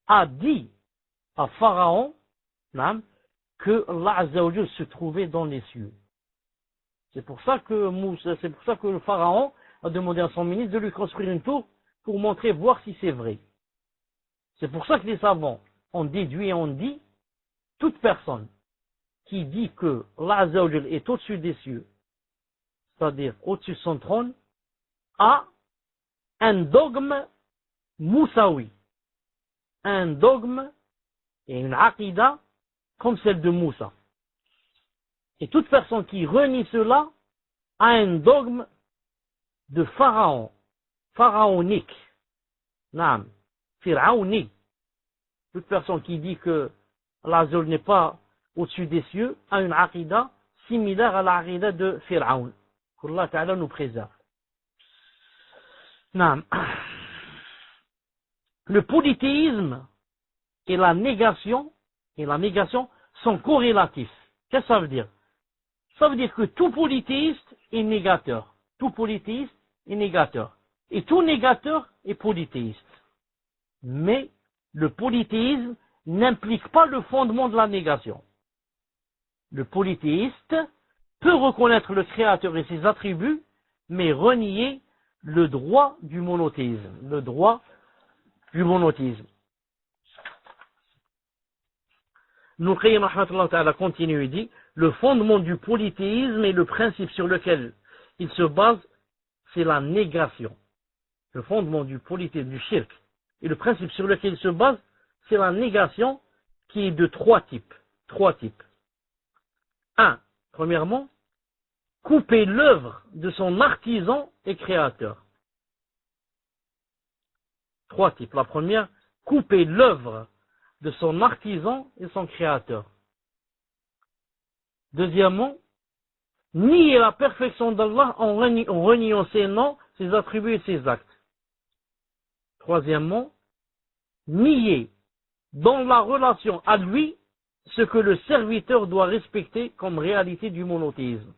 a dit à Pharaon que Allah Azza wa Jal se trouvait dans les cieux. C'est pour ça que le Pharaon a demandé à son ministre de lui construire une tour pour montrer, voir si c'est vrai. C'est pour ça que les savants ont déduit et ont dit, toute personne qui dit que Allah Azza wa Jal est au-dessus des cieux, c'est-à-dire au-dessus de son trône, a un dogme moussaoui, un dogme et une aqida comme celle de Moussa. Et toute personne qui renie cela a un dogme de pharaonique. Pharaonique. Toute personne qui dit que Allah n'est pas au-dessus des cieux a une aqida similaire à l'aqida de Pharaon. Qu'Allah Ta'ala nous préserve. Le polythéisme et la négation sont corrélatifs. Qu'est-ce que ça veut dire? Ça veut dire que tout polythéiste est négateur. Et tout négateur est polythéiste. Mais le polythéisme n'implique pas le fondement de la négation. Le polythéiste peut reconnaître le Créateur et ses attributs, mais renier le droit du monothéisme. Ibn Qayyim rahmatullah ta'ala continue et dit, le fondement du polythéisme et le principe sur lequel il se base, c'est la négation. Le fondement du polythéisme, du shirk, et le principe sur lequel il se base, c'est la négation qui est de trois types. Premièrement, couper l'œuvre de son artisan et créateur. Trois types. La première, couper l'œuvre de son artisan et son créateur. Deuxièmement, nier la perfection d'Allah en reniant ses noms, ses attributs et ses actes. Troisièmement, nier dans la relation à lui ce que le serviteur doit respecter comme réalité du monothéisme.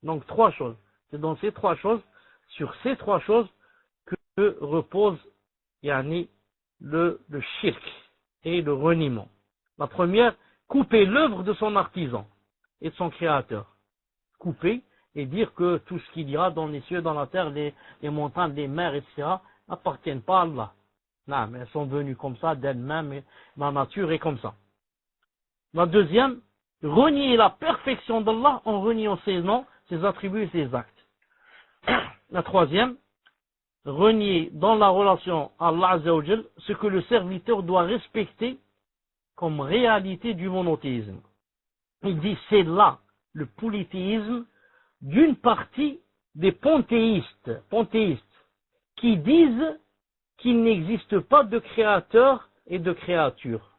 Donc trois choses. C'est dans ces trois choses, sur ces trois choses, que repose le shirk et le reniement. La première, couper l'œuvre de son artisan et de son créateur. Couper et dire que tout ce qu'il y a dans les cieux, dans la terre, les montagnes, les mers, etc., n'appartiennent pas à Allah. Non, mais elles sont venues comme ça d'elles-mêmes, et la nature est comme ça. La deuxième, renier la perfection d'Allah en reniant ses noms, ses attributs et ses actes. La troisième, renier dans la relation à Allah Azza wa Jal ce que le serviteur doit respecter comme réalité du monothéisme. Il dit c'est là le polythéisme d'une partie des panthéistes qui disent qu'il n'existe pas de créateur et de créature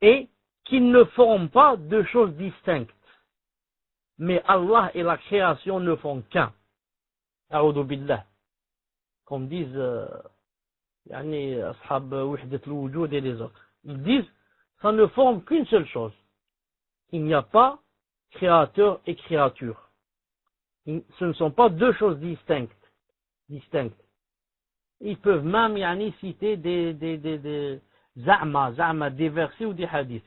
et qu'ils ne forment pas deux choses distinctes. Mais Allah et la création ne font qu'un. A'udhu billah. Comme disent ashab wahdat al-wujud et les autres. Ils disent ça ne forme qu'une seule chose. Il n'y a pas créateur et créature. Ce ne sont pas deux choses distinctes. Ils peuvent même citer des za'ma, des versets ou des hadiths.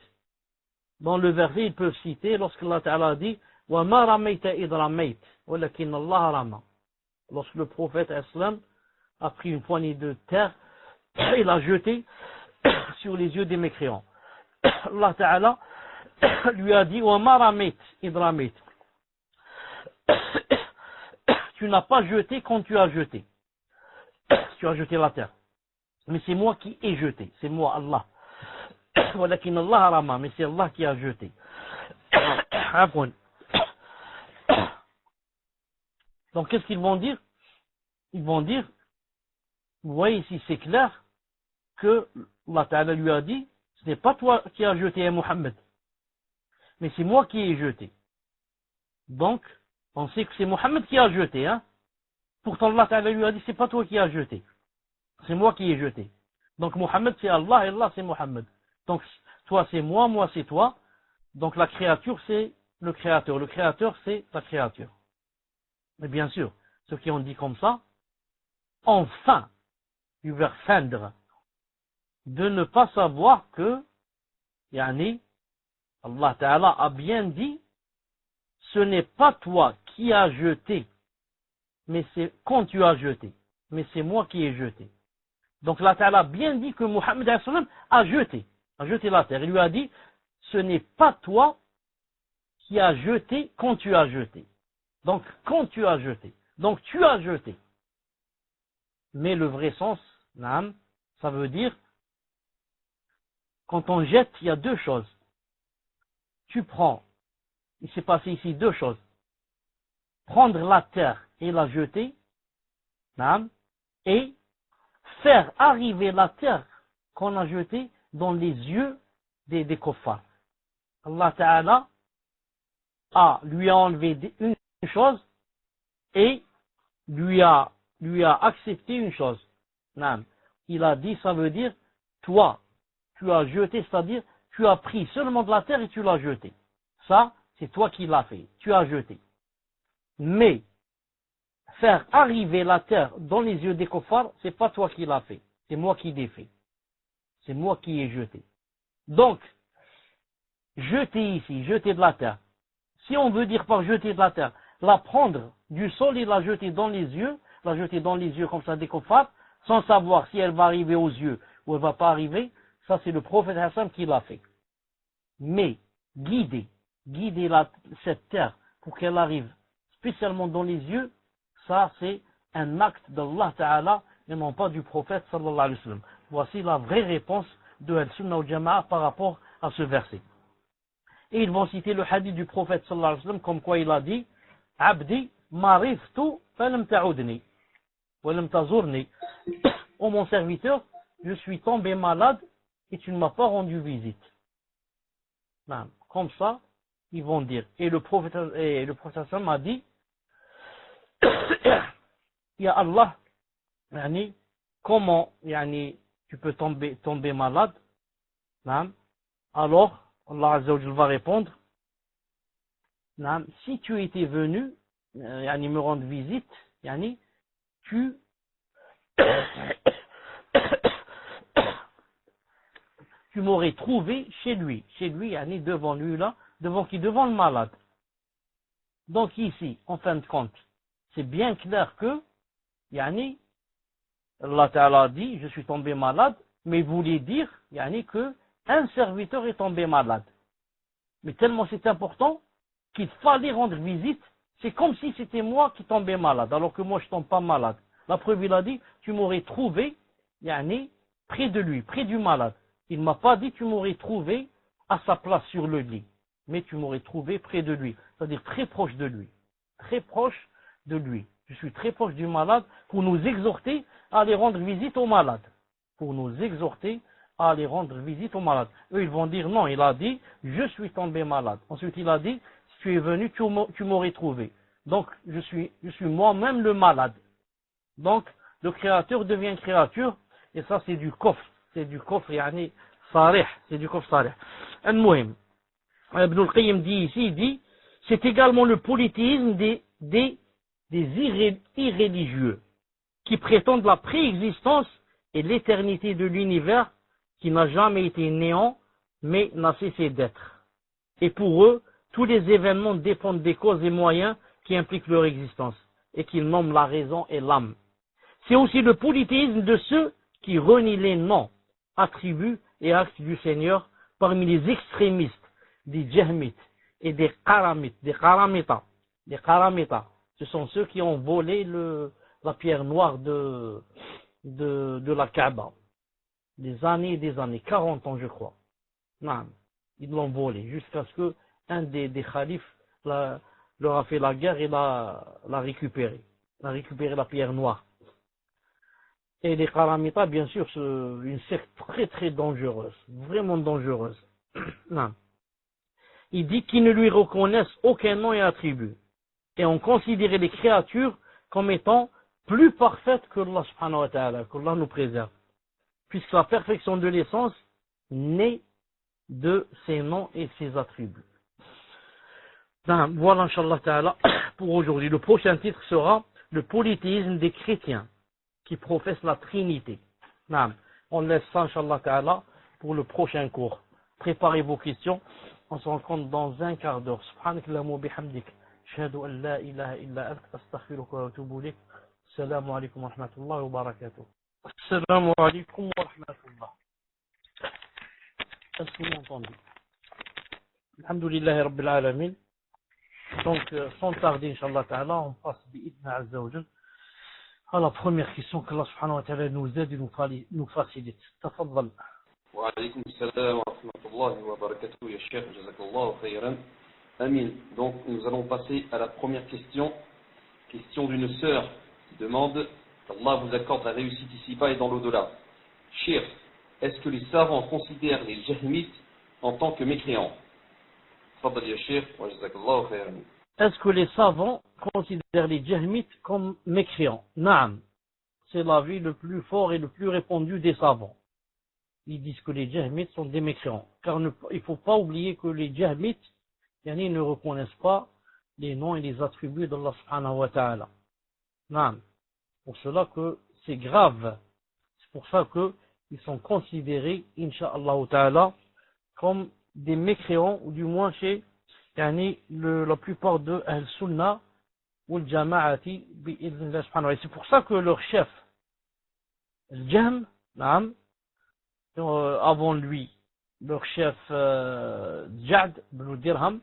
dans le verset, ils peuvent citer lorsque Allah Ta'ala dit وَمَا رَمَيْتَ إِذْ رَمَيْتَ وَلَكِنَّ اللَّهَ رَمَى. Lorsque le prophète islam a pris une poignée de terre et l'a jetée sur les yeux des mécréants. Allah Ta'ala lui a dit وَمَا رَمَيْتَ إِذْ رَمَيْتَ. Tu n'as pas jeté quand tu as jeté. Tu as jeté la terre. Mais c'est moi qui ai jeté. C'est moi, Allah. ولكن الله رمى. Mais c'est Allah qui a jeté. Donc qu'est-ce qu'ils vont dire? Ils vont dire, vous voyez ici c'est clair que Allah Ta'ala lui a dit, ce n'est pas toi qui as jeté Mohammed, mais c'est moi qui ai jeté. Donc, on sait que c'est Mohammed qui a jeté, hein. Pourtant Allah Ta'ala lui a dit, c'est pas toi qui as jeté, c'est moi qui ai jeté. Donc Mohammed c'est Allah et Allah c'est Mohammed. Donc toi c'est moi c'est toi. Donc la créature c'est le créateur c'est la créature. Mais bien sûr, ceux qui ont dit comme ça, enfin, ils veulent feindre de ne pas savoir que, Allah Ta'ala a bien dit, ce n'est pas toi qui as jeté, mais c'est quand tu as jeté, mais c'est moi qui ai jeté. Donc Allah Ta'ala a bien dit que Mohammed a jeté la terre. Il lui a dit, ce n'est pas toi qui as jeté quand tu as jeté. Donc, quand tu as jeté. Donc, tu as jeté. Mais le vrai sens, ça veut dire, quand on jette, il y a deux choses. Tu prends, il s'est passé ici deux choses. Prendre la terre et la jeter, et faire arriver la terre qu'on a jetée dans les yeux des kuffars. Allah Ta'ala lui a enlevé une chose et lui a accepté une chose. Il a dit, ça veut dire, toi, tu as jeté, c'est-à-dire, tu as pris seulement de la terre et tu l'as jeté. Ça, c'est toi qui l'as fait, tu as jeté. Mais, faire arriver la terre dans les yeux des kuffars, c'est pas toi qui l'as fait, c'est moi qui l'ai fait. C'est moi qui ai jeté. Donc, jeter ici, jeter de la terre. Si on veut dire par jeter de la terre, la prendre du sol et la jeter dans les yeux comme ça des kuffars, sans savoir si elle va arriver aux yeux ou elle va pas arriver, ça c'est le prophète Hassan qui l'a fait. Mais, guider cette terre pour qu'elle arrive spécialement dans les yeux, ça c'est un acte d'Allah Ta'ala et non pas du prophète sallallahu alayhi wa sallam. Voici la vraie réponse de Al-Sunnah al-Jama'a par rapport à ce verset. Et ils vont citer le hadith du prophète sallallahu alayhi wa sallam comme quoi il a dit Abdi mariftu falam ta'udni walam tazurni. Oh mon serviteur, je suis tombé malade et tu ne m'as pas rendu visite. Comme ça, ils vont dire. Et le prophète sallam a dit Ya Allah, comment tu peux tomber malade? Alors, Allah Azza wa Jalla va répondre, si tu étais venu me rendre visite, tu m'aurais trouvé chez lui, devant lui là, devant le malade. Donc ici, en fin de compte, c'est bien clair que Allah Ta'ala a dit, je suis tombé malade, mais il voulait dire, que un serviteur est tombé malade. Mais tellement c'est important qu'il fallait rendre visite, c'est comme si c'était moi qui tombais malade, alors que moi je tombe pas malade. La preuve, il a dit, tu m'aurais trouvé, près de lui, près du malade. Il m'a pas dit, tu m'aurais trouvé à sa place sur le lit, mais tu m'aurais trouvé près de lui, c'est-à-dire très proche de lui. Très proche de lui. Je suis très proche du malade pour nous exhorter à aller rendre visite aux malades. Pour nous exhorter à aller rendre visite aux malades. Eux, ils vont dire non, il a dit, je suis tombé malade. Ensuite, il a dit, si tu es venu, tu m'aurais trouvé. Donc, je suis moi-même le malade. Donc, le créateur devient créature, et ça, c'est du kufr. C'est du kufr, sarih. C'est du kufr sarih. Al-Muhim. Ibn al-Qayyim dit ici, il dit, c'est également le polythéisme des irréligieux, qui prétendent la préexistence et l'éternité de l'univers qui n'a jamais été néant, mais n'a cessé d'être. Et pour eux, tous les événements dépendent des causes et moyens qui impliquent leur existence et qu'ils nomment la raison et l'âme. C'est aussi le polythéisme de ceux qui renient les noms, attributs et actes du Seigneur parmi les extrémistes des Jahmites et des Karamites, des Karamitas. Ce sont ceux qui ont volé la pierre noire de la Kaaba. Des années et des années, 40 ans je crois. Non, ils l'ont volé jusqu'à ce que un des khalifes leur a fait la guerre et l'a récupéré. A récupéré la pierre noire. Et les Karamitas, bien sûr, c'est une secte très très dangereuse, vraiment dangereuse. Non. Il dit qu'ils ne lui reconnaissent aucun nom et attribut, et ont considéré les créatures comme étant plus parfaites que Allah subhanahu wa ta'ala, qu'Allah nous préserve, puisque la perfection de l'essence naît de ses noms et ses attributs. Non, voilà, Inch'Allah ta'ala, pour aujourd'hui. Le prochain titre sera le polythéisme des chrétiens qui professent la Trinité. Non, on laisse ça, Inch'Allah ta'ala, pour le prochain cours. Préparez vos questions. On se rencontre dans un quart d'heure. Subhanakallahumma wa bihamdik. Ashhadu an la ilaha illa ant. Astaghfiruka wa atubu ilayk. Assalamu alaikum wa rahmatullahi wa barakatuh. Assalamu alaikum wa rahmatullah. Est-ce que vous m'entendez? Alhamdulillahi rabbil alamin. Donc, sans tarder, Inch'Allah ta'ala, on passe bi'idna azza wa jal à la première question que Allah subhanahu wa ta'ala nous aide et nous facilite. Tafaddal. Wa alaykoum salam wa rahmatullahi wa barakatuh, ya Cheikh, jazakallahu khayran. Amin. Donc, nous allons passer à la première question. Question d'une sœur qui demande qu'Allah vous accorde la réussite ici-bas et dans l'au-delà. Cheikh, est-ce que les savants considèrent les Jahmites en tant que mécréants? Tafaddal ya Cheikh, wa jazakallahu khayran. Est-ce que les savants considèrent les Jahmites comme mécréants? Naam. C'est l'avis le plus fort et le plus répandu des savants. Ils disent que les Jahmites sont des mécréants. Car il ne faut pas oublier que les Jahmites, ils ne reconnaissent pas les noms et les attributs d'Allah subhanahu wa ta'ala. Naam. Pour cela que c'est grave. C'est pour ça qu'ils sont considérés, insha'Allah ta'ala, comme des mécréants, ou du moins chez la plupart de Al-Sunnah ou Al-Jama'ati bi'idhnillah subhanahu wa ta'ala. C'est pour ça que leur chef, Al-Jahm, avant lui, leur chef Ja'd ibn Dirham,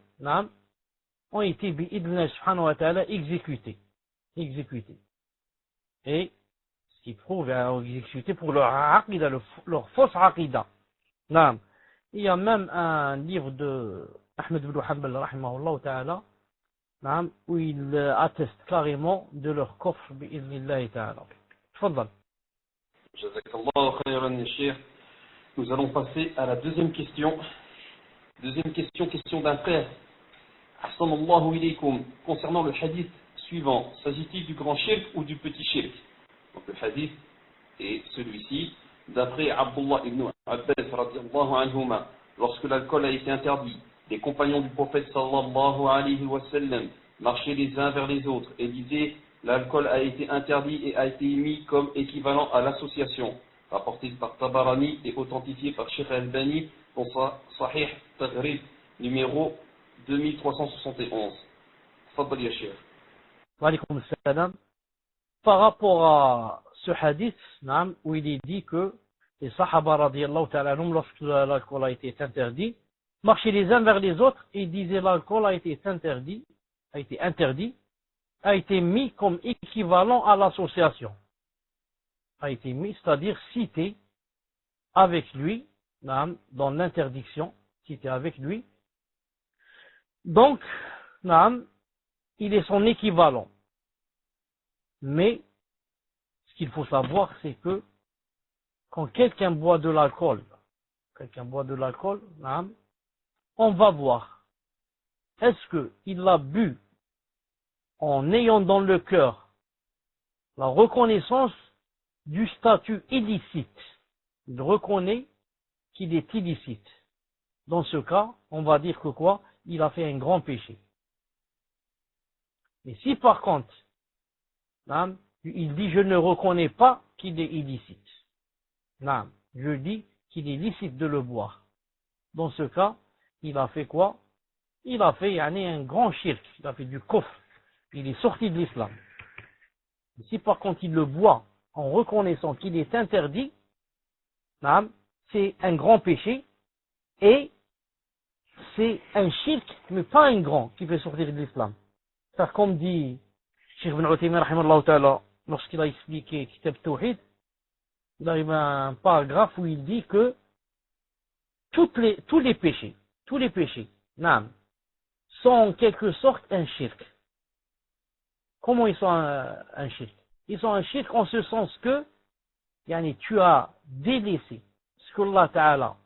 ont été bi'idhnillah subhanahu wa ta'ala exécutés. Et ce qui prouve exécutés pour leur aqida, leur fausse aqida. Il y a même un livre de Ahmed ibn Hanbal rahimahullah ta'ala, où il atteste carrément de leur coffre bi'idhnillah ta'ala. Tfaddal. Jazakallahu khayran ya Cheikh. Nous allons passer à la deuxième question. Deuxième question, question d'un frère. Ahsanallahu ilaykum. Concernant le hadith suivant, s'agit-il du grand shirk ou du petit shirk? Donc le hadith est celui-ci. D'après Abdullah ibn Abbas radiyallahu anhuma, lorsque l'alcool a été interdit, les compagnons du prophète sallallahu alayhi wa sallam marchaient les uns vers les autres et disaient l'alcool a été interdit et a été mis comme équivalent à l'association, rapporté par Tabarani et authentifié par Sheikh Al-Bani dans sa Sahih Taghrib numéro 2371. Fadal ya Cheikh. Wa alaykoum salam. Par rapport à ce hadith, où il est dit que les Sahaba radiyallahu ta'ala anhum, lorsque l'alcool a été interdit, marchaient les uns vers les autres et disaient l'alcool a été interdit, a été mis comme équivalent à l'association. A été mis, c'est-à-dire cité avec lui, dans l'interdiction, cité avec lui. Donc, il est son équivalent. Mais, ce qu'il faut savoir, c'est que quand quelqu'un boit de l'alcool, on va voir, est-ce qu'il a bu en ayant dans le cœur la reconnaissance du statut illicite. Il reconnaît qu'il est illicite. Dans ce cas, on va dire que quoi? Il a fait un grand péché. Mais si par contre, il dit je ne reconnais pas qu'il est illicite. Je dis qu'il est licite de le boire. Dans ce cas, il a fait quoi? il a fait un grand shirk, il a fait du kufr, il est sorti de l'islam. Si par contre il le boit en reconnaissant qu'il est interdit, c'est un grand péché et c'est un shirk, mais pas un grand, qui fait sortir de l'islam. Car comme dit Cheikh Ibn Uthaymin rahimahullah ta'ala, lorsqu'il a expliqué Kitab Tawhid, il arrive à un paragraphe où il dit que tous les péchés, sont en quelque sorte un shirk. Comment ils sont un shirk? Ils sont un shirk en ce sens que tu as délaissé ce que Allah Ta'ala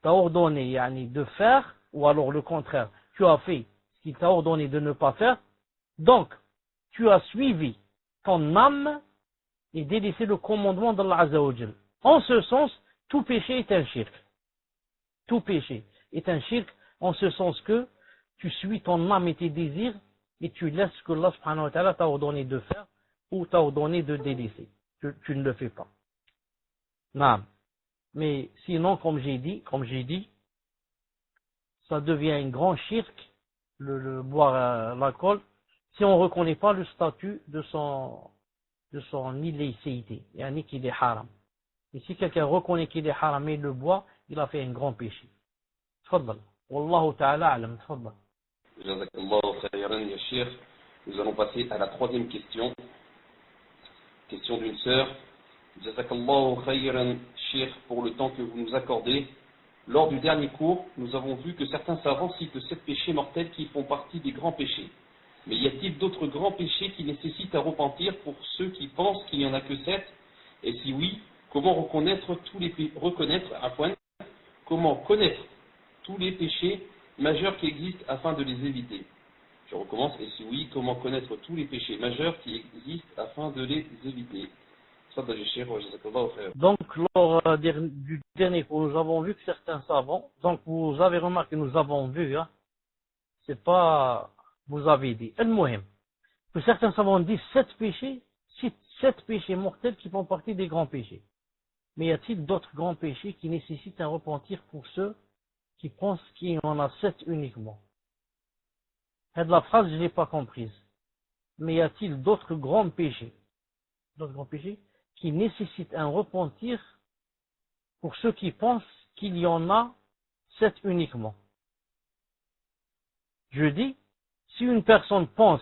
t'a ordonné de faire, ou alors le contraire, tu as fait ce qu'il t'a ordonné de ne pas faire, donc tu as suivi ton âme et délaissé le commandement d'Allah Azza wa Jal. En ce sens, tout péché est un shirk. Tout péché est un shirk en ce sens que tu suis ton âme et tes désirs et tu laisses ce que Allah subhanahu wa ta'ala t'a ordonné de faire ou t'a ordonné de délaisser. Tu ne le fais pas. Non. Mais sinon, comme j'ai dit, ça devient un grand shirk, le boire l'alcool, si on ne reconnaît pas le statut de son illicéité, qu'il est haram. Et si quelqu'un reconnaît qu'il est haram et le boit, il a fait un grand péché. Tfaddal. Wallahu ta'ala alam. Tfaddal. Jazakallahu khayran ya Cheikh. Nous allons passer à la troisième question. Question d'une sœur. Jazakallahu khayran Cheikh pour le temps que vous nous accordez. Lors du dernier cours, nous avons vu que certains savants citent 7 péchés mortels qui font partie des grands péchés. Mais y a-t-il d'autres grands péchés qui nécessitent à repentir pour ceux qui pensent qu'il n'y en a que 7? Et si oui, comment connaître tous les péchés majeurs qui existent afin de les éviter? Je recommence. Et si oui, comment connaître tous les péchés majeurs qui existent afin de les éviter? Donc, lors du dernier cours, nous avons vu que certains savants, donc vous avez remarqué, nous avons vu, c'est pas, vous avez dit, al-muhim, que certains savants disent 7 péchés mortels qui font partie des grands péchés. Mais y a-t-il d'autres grands péchés qui nécessitent un repentir pour ceux qui pensent qu'il y en a 7 uniquement? La phrase, je ne l'ai pas comprise. Mais y a-t-il d'autres grands péchés qui nécessitent un repentir pour ceux qui pensent qu'il y en a 7 uniquement? Je dis, si une personne pense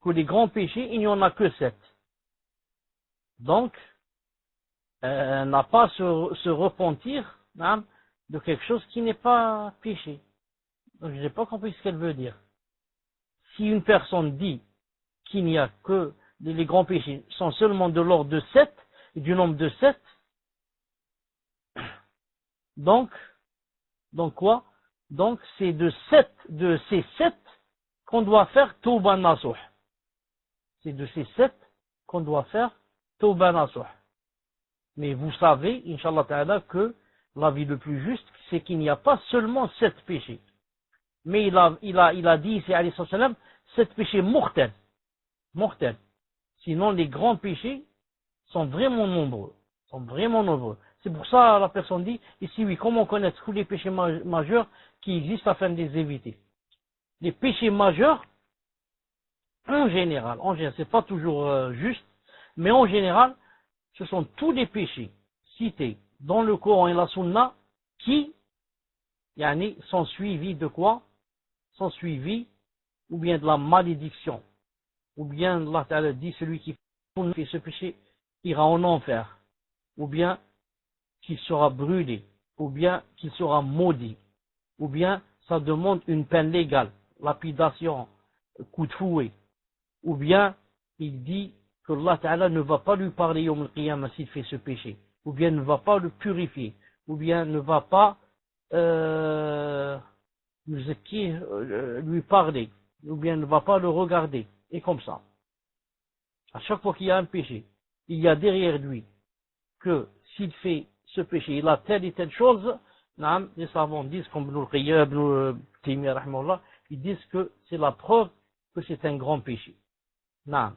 que les grands péchés, il n'y en a que 7, donc, elle n'a pas à se repentir de quelque chose qui n'est pas péché. Donc, je n'ai pas compris ce qu'elle veut dire. Si une personne dit qu'il n'y a que les grands péchés sont seulement de l'ordre de 7, du nombre de 7, donc quoi? Donc c'est de ces 7 qu'on doit faire Tawba Nasuh. C'est de ces 7 qu'on doit faire Tawba Nasuh. Mais vous savez, Inch'Allah Ta'ala, que l'avis le plus juste, c'est qu'il n'y a pas seulement 7 péchés. Mais il a dit ici, alayhi salam, 7 péchés mortels. Mortels. Sinon, les grands péchés sont vraiment nombreux. C'est pour ça la personne dit, ici oui, comment connaître tous les péchés majeurs qui existent afin de les éviter? Les péchés majeurs, en général, c'est pas toujours juste, mais en général, ce sont tous les péchés cités dans le Coran et la Sunna qui sont suivis de quoi? Sont suivis ou bien de la malédiction, ou bien Allah Ta'ala dit celui qui fait ce péché ira en enfer, ou bien qu'il sera brûlé, ou bien qu'il sera maudit, ou bien ça demande une peine légale, lapidation, coup de fouet, ou bien il dit que Allah Ta'ala ne va pas lui parler au Qiyamah s'il fait ce péché, ou bien ne va pas le purifier, ou bien ne va pas lui parler, ou bien ne va pas le regarder, et comme ça. À chaque fois qu'il y a un péché, il y a derrière lui que s'il fait ce péché, il a telle et telle chose, les savants disent, comme Ibn Taymiyyah rahimahullah, ils disent que c'est la preuve que c'est un grand péché. Naam,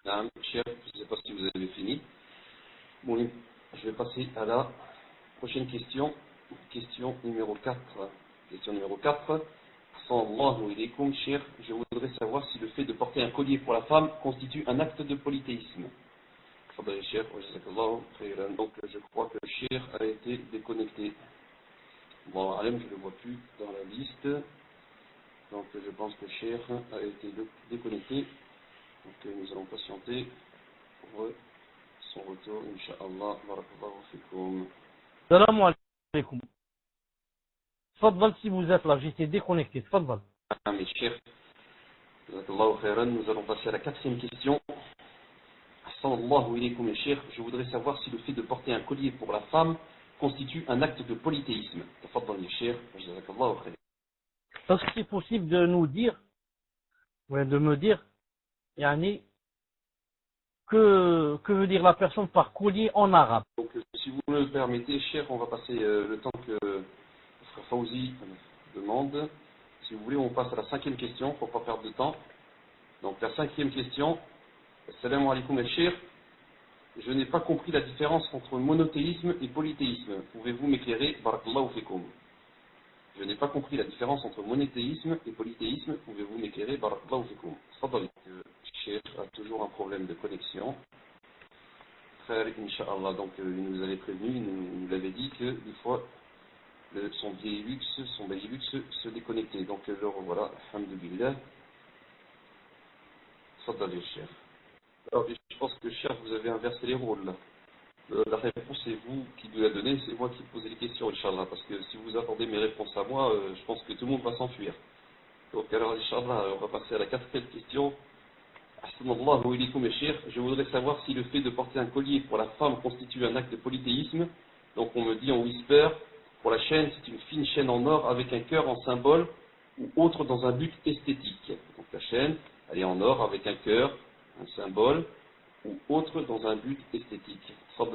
cher, je ne sais pas si vous avez fini. Bon, je vais passer à la prochaine question. Question numéro 4. Question numéro 4. Sallallahu ilaykum, cher, je voudrais savoir si le fait de porter un collier pour la femme constitue un acte de polythéisme. Fadal cher, wa jazakallahu khayran. Donc je crois que cher a été déconnecté. Bon, Alem, je ne le vois plus dans la liste. Donc je pense que cher a été déconnecté. Donc nous allons patienter pour son retour, Inch'Allah. Barakallahu fikum. Salam alaikum. Tfadal si vous êtes là, j'étais déconnecté. Tfadal. Ah, mes chers, jazakallahu khayran, nous allons passer à la quatrième question. Sallallahu ilaykum, mes chers, je voudrais savoir si le fait de porter un collier pour la femme constitue un acte de polythéisme. Tafadal, mes chers, jazakallahu khayran. Est-ce que c'est possible de nous dire, ou de me dire, yani, que veut dire la personne par collier en arabe? Donc, si vous me le permettez, cher, on va passer le temps que Frère Fawzi demande. Si vous voulez, on passe à la cinquième question pour ne pas perdre de temps. Donc, la cinquième question. Assalamu alaikum mes chers. Je n'ai pas compris la différence entre monothéisme et polythéisme. Pouvez-vous m'éclairer? Barakallahu fikum. Je n'ai pas compris la différence entre monothéisme et polythéisme. Pouvez-vous m'éclairer? Barakallahu fikum. Le cher a toujours un problème de connexion. Frère, Inch'Allah, donc il nous avait prévenu, il nous l'avait dit que des fois son Benelux se déconnectait. Donc le revoilà, alhamdoulilah. Fadal cher. Alors je pense que cher, vous avez inversé les rôles là. La réponse c'est vous qui nous la donnez, c'est moi qui posez les questions, Inch'Allah, parce que si vous attendez mes réponses à moi, je pense que tout le monde va s'enfuir. Donc alors Inch'Allah, on va passer à la quatrième question. Assalamu alaikum mes chers, je voudrais savoir si le fait de porter un collier pour la femme constitue un acte de polythéisme. Donc on me dit en whisper, pour la chaîne c'est une fine chaîne en or avec un cœur en symbole ou autre dans un but esthétique. Donc la chaîne, elle est en or avec un cœur, un symbole ou autre dans un but esthétique. Donc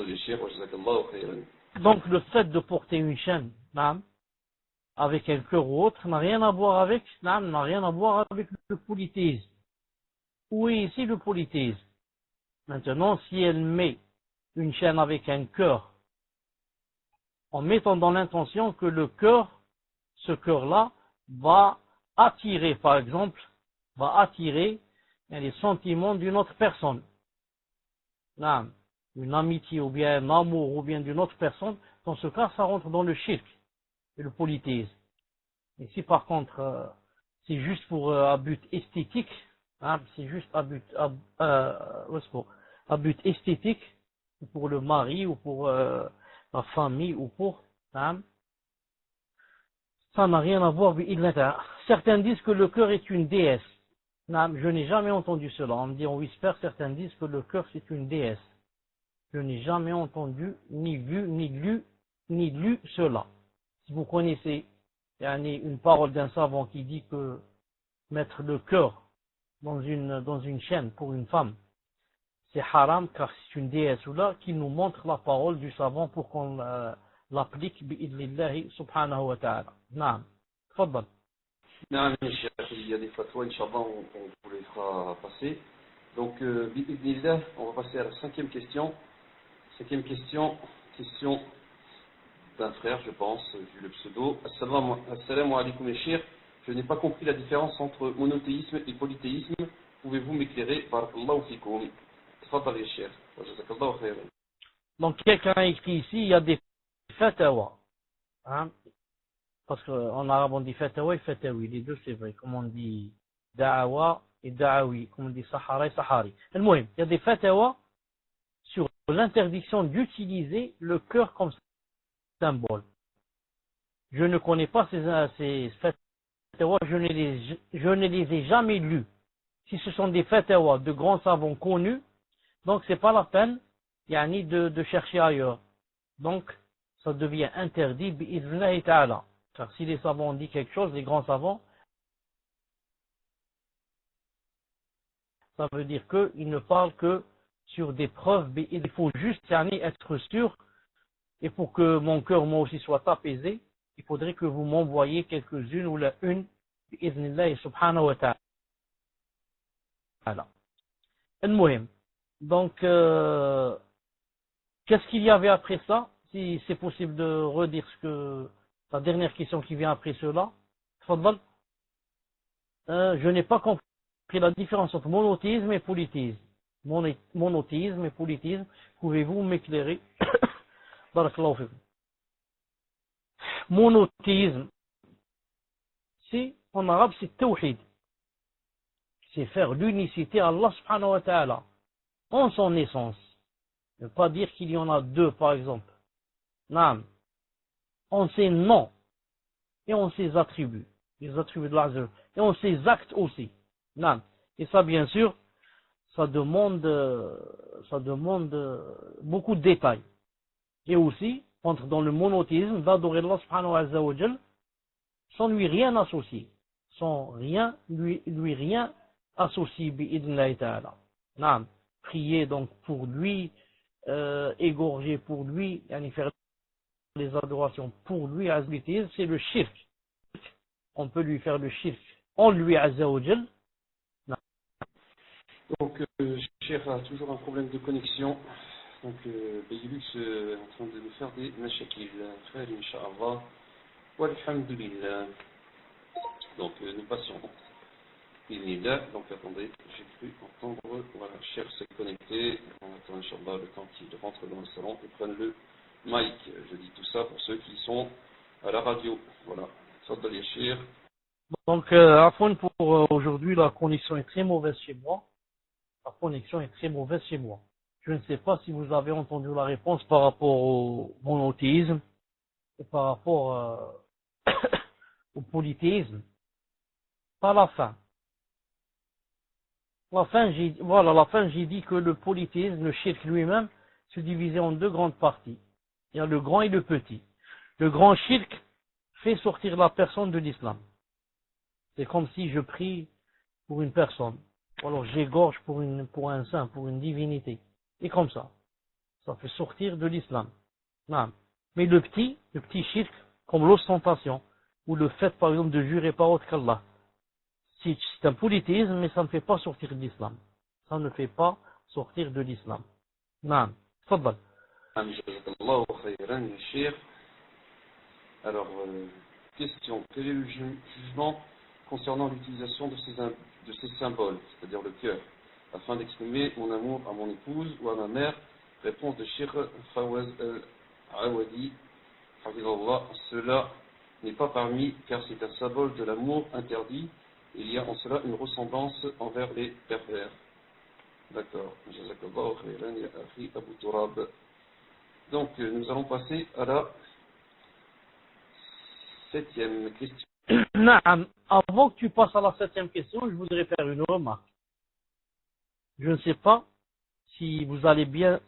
le fait de porter une chaîne, avec un cœur ou autre, n'a rien à voir avec, n'a rien à voir avec le polythéisme. Où est ici le polythéisme? Maintenant, si elle met une chaîne avec un cœur, en mettant dans l'intention que le cœur, ce cœur-là, va attirer, par exemple, va attirer les sentiments d'une autre personne. Une amitié ou bien un amour ou bien d'une autre personne, dans ce cas, ça rentre dans le shirk et le polythéisme. Et si par contre, c'est juste pour un but esthétique, c'est juste à but esthétique, pour le mari ou pour la famille ou pour ça n'a rien à voir. Certains disent que le cœur est une déesse. Je n'ai jamais entendu cela. On me dit en whisper, certains disent que le cœur c'est une déesse. Je n'ai jamais entendu, ni vu, ni lu cela. Si vous connaissez une parole d'un savant qui dit que mettre le cœur dans une chaîne pour une femme, c'est haram car c'est une déesse ou là qui nous montre la parole du savant pour qu'on l'applique bi'idnillahi subhanahu wa ta'ala. Naam. Tfaddal. Naam, il y a des fatwas, Inch'Allah, on vous les fera passer. Donc, bi'idnillah, on va passer à la cinquième question. Cinquième question, question d'un frère, je pense, vu le pseudo. Assalamu alaikum mes chers. Je n'ai pas compris la différence entre monothéisme et polythéisme. Pouvez-vous m'éclairer? Barakallahu fikum. Tafadal ya cheikh. Wa jazakallahu khayran. Donc quelqu'un a écrit ici, il y a des fatawa. Parce qu'en arabe on dit fatawa et fatawi. Les deux c'est vrai. Comme on dit da'awa et da'awi. Comme on dit sahara et sahari. Il y a des fatawa sur l'interdiction d'utiliser le cœur comme symbole. Je ne connais pas ces fatawa, je ne les ai jamais lus. Si ce sont des fatawa de grands savants connus, donc c'est pas la peine de chercher ailleurs. Donc ça devient interdit bi'idhnillahi ta'ala. Car si les savants ont dit quelque chose, les grands savants, ça veut dire qu'ils ne parlent que sur des preuves. Il faut juste être sûr. Et pour que mon cœur moi aussi soit apaisé, il faudrait que vous m'envoyiez quelques-unes ou la une bi'idhnillahi subhanahu wa ta'ala. Al-Muhim. Donc, qu'est-ce qu'il y avait après ça? Si c'est possible de redire la dernière question qui vient après cela. Tfaddal. je n'ai pas compris la différence entre monothéisme et polythéisme. Monothéisme et polythéisme, pouvez-vous m'éclairer? Barakallahu fikum. Monothéisme, c'est, en arabe, c'est tawhid. C'est faire l'unicité à Allah subhanahu wa ta'ala, en son essence. Ne pas dire qu'il y en a deux, par exemple. Non. En ses noms et en ses attributs. Les attributs de l'Azza. Et en ses actes aussi. Non. Et ça, bien sûr, ça demande beaucoup de détails. Et aussi, entre dans le monothéisme, d'adorer Allah subhanahu wa ta'ala sans lui rien associer. Sans lui rien associer, bi'idnillahi ta'ala. Non. Prier donc pour lui, égorger pour lui, faire les adorations pour lui, c'est le shirk. On peut lui faire le shirk en lui, azza wa jal. Donc, Cheikh a toujours un problème de connexion. Donc, Baylux est en train de nous faire des mashakil. Frère, Inch'Allah. Walhamdulillah. Donc, nous passons. Il est là. Donc, attendez, j'ai cru entendre. Voilà, Cheikh s'est connecté. On attend, Inch'Allah, le temps qu'il rentre dans le salon et prenne le mic. Je dis tout ça pour ceux qui sont à la radio. Voilà. Fadal ya Cheikh. Donc, Afwan, pour aujourd'hui, la connexion est très mauvaise chez moi. La connexion est très mauvaise chez moi. Je ne sais pas si vous avez entendu la réponse par rapport au monothéisme et par rapport au polythéisme. Pas la fin. La fin, j'ai dit que le polythéisme, le shirk lui-même, se divisait en deux grandes parties. Il y a le grand et le petit. Le grand shirk fait sortir la personne de l'islam. C'est comme si je prie pour une personne. Ou alors j'égorge pour un saint, pour une divinité. Et comme ça. Ça fait sortir de l'islam. Non. Mais le petit shirk, comme l'ostentation, ou le fait par exemple de jurer par autre qu'Allah, c'est un polythéisme, mais ça ne fait pas sortir de l'islam. Ça ne fait pas sortir de l'islam. Non. Fadal. Alors, question. Quel est le jugement concernant l'utilisation de ces symboles, c'est-à-dire le cœur, afin d'exprimer mon amour à mon épouse ou à ma mère? Réponse de Cheikh Fawaz al-Awadi. Cela n'est pas permis car c'est un symbole de l'amour interdit. Il y a en cela une ressemblance envers les pervers. D'accord. Donc, nous allons passer à la 7e question. Avant que tu passes à la 7e question, je voudrais faire une remarque. Je ne sais pas si vous allez bien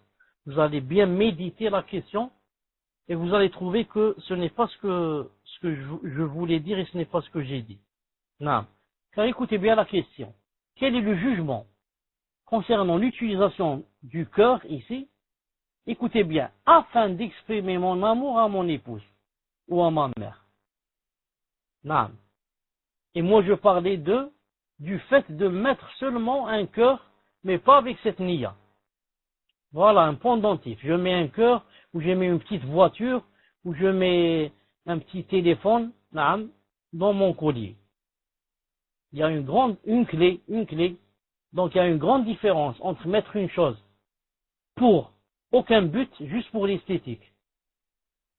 méditer la question et vous allez trouver que ce n'est pas ce que je voulais dire et ce n'est pas ce que j'ai dit. Non. Car écoutez bien la question. Quel est le jugement concernant l'utilisation du cœur ici? Écoutez bien, afin d'exprimer mon amour à mon épouse ou à ma mère. Non. Et moi je parlais du fait de mettre seulement un cœur, mais pas avec cette niya. Voilà, un pendentif. Je mets un cœur, ou je mets une petite voiture, ou je mets un petit téléphone, dans mon collier. Il y a une clé. Donc il y a une grande différence entre mettre une chose pour aucun but, juste pour l'esthétique.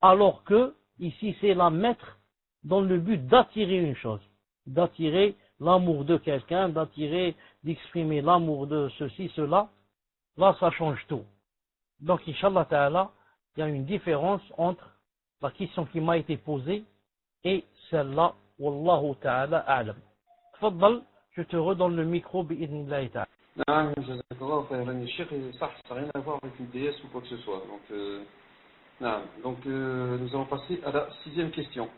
Alors que, ici, c'est la mettre dans le but d'attirer une chose. D'attirer l'amour de quelqu'un, d'exprimer l'amour de ceci, cela. Là, ça change tout. Donc, Inch'Allah Ta'ala, il y a une différence entre la question qui m'a été posée et celle-là. Wallahu Ta'ala a'lam. Tfaddal, je te redonne le micro, bi'idnillahi ta'ala. Non, jazakallah khayran Cheikh, ça n'a rien à voir avec une déesse ou quoi que ce soit. Donc, nous allons passer à la 6e question.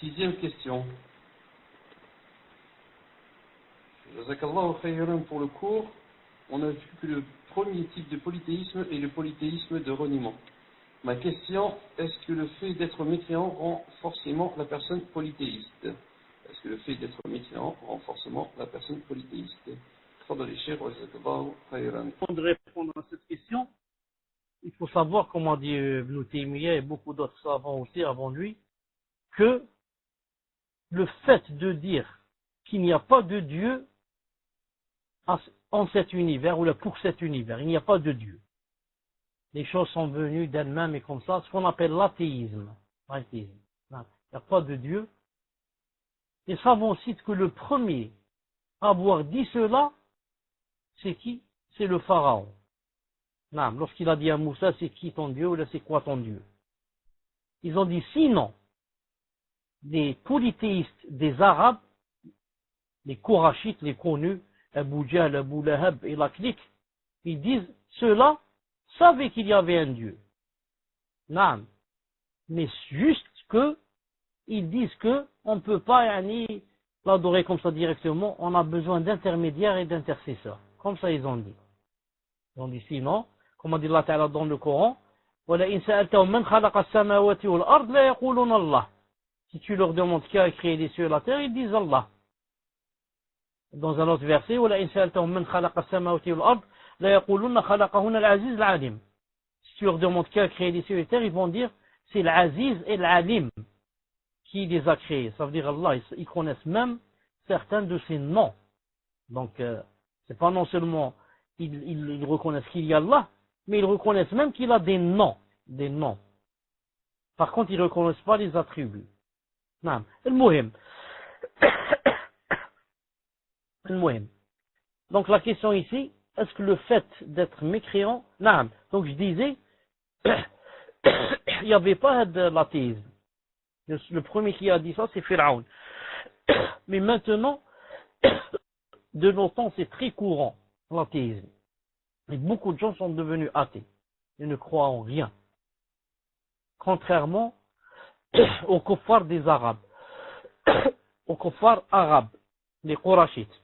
6e question. Jazakallah khayran pour le cours. On a vu que le premier type de polythéisme est le polythéisme de reniement. Ma question, est-ce que le fait d'être mécréant rend forcément la personne polythéiste? Est-ce que le fait d'être mécréant rend forcément la personne polythéiste? Avant de répondre à cette question, il faut savoir, comme a dit Ibn Taymiyyah et beaucoup d'autres savants aussi avant lui, que le fait de dire qu'il n'y a pas de Dieu en cet univers, ou pour cet univers, il n'y a pas de Dieu. Les choses sont venues d'elles-mêmes et comme ça, ce qu'on appelle l'athéisme. Il n'y a pas de Dieu. Les savants citent que le premier à avoir dit cela, c'est qui? C'est le pharaon. Lorsqu'il a dit à Moussa, c'est qui ton Dieu, ou là c'est quoi ton Dieu? Ils ont dit sinon, les polythéistes des Arabes, les Kourachites, les connus, Abu Jahl, Abu Lahab et la clique, ils disent, ceux-là savaient qu'il y avait un Dieu. Mais juste que, ils disent que on ne peut pas l'adorer comme ça directement, on a besoin d'intermédiaires et d'intercesseurs. Comme ça ils ont dit. Ils ont dit sinon, comme a dit Allah Ta'ala dans le Coran, si tu leur demandes qui a créé les cieux et la terre, ils disent Allah. Dans un autre verset, si tu leur demandes qui a créé les cieux et la terre, ils vont dire c'est l'Aziz et l'Alim qui les a créés. Ça veut dire Allah, ils connaissent même certains de ses noms. Donc, c'est pas non seulement ils reconnaissent qu'il y a Allah, mais ils reconnaissent même qu'il a des noms. Des noms. Par contre, ils ne reconnaissent pas les attributs. المهم. Donc la question ici, est-ce que le fait d'être mécréant, donc je disais, il n'y avait pas de l'athéisme. Le premier qui a dit ça, c'est Pharaon. Mais maintenant, de nos temps, c'est très courant, l'athéisme. Et beaucoup de gens sont devenus athées. Ils ne croient en rien. Contrairement aux kuffars des Arabes. Aux kuffars arabes, les Kourachites.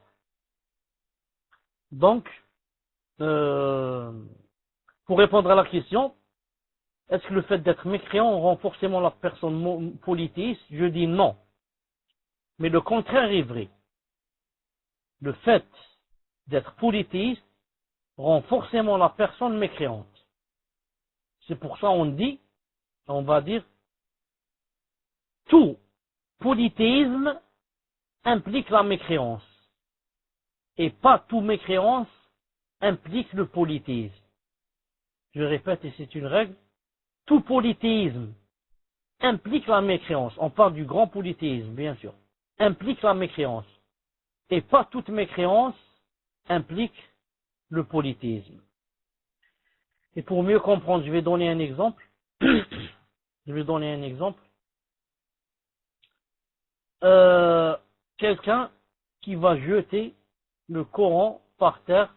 Donc, pour répondre à la question, est-ce que le fait d'être mécréant rend forcément la personne polythéiste? Je dis non. Mais le contraire est vrai. Le fait d'être polythéiste rend forcément la personne mécréante. C'est pour ça on va dire, tout polythéisme implique la mécréance. Et pas tout mécréance implique le polythéisme. Je répète, et c'est une règle, tout polythéisme implique la mécréance. On parle du grand polythéisme, bien sûr. Implique la mécréance. Et pas toute mécréance implique le polythéisme. Et pour mieux comprendre, je vais donner un exemple. Quelqu'un qui va jeter le Coran par terre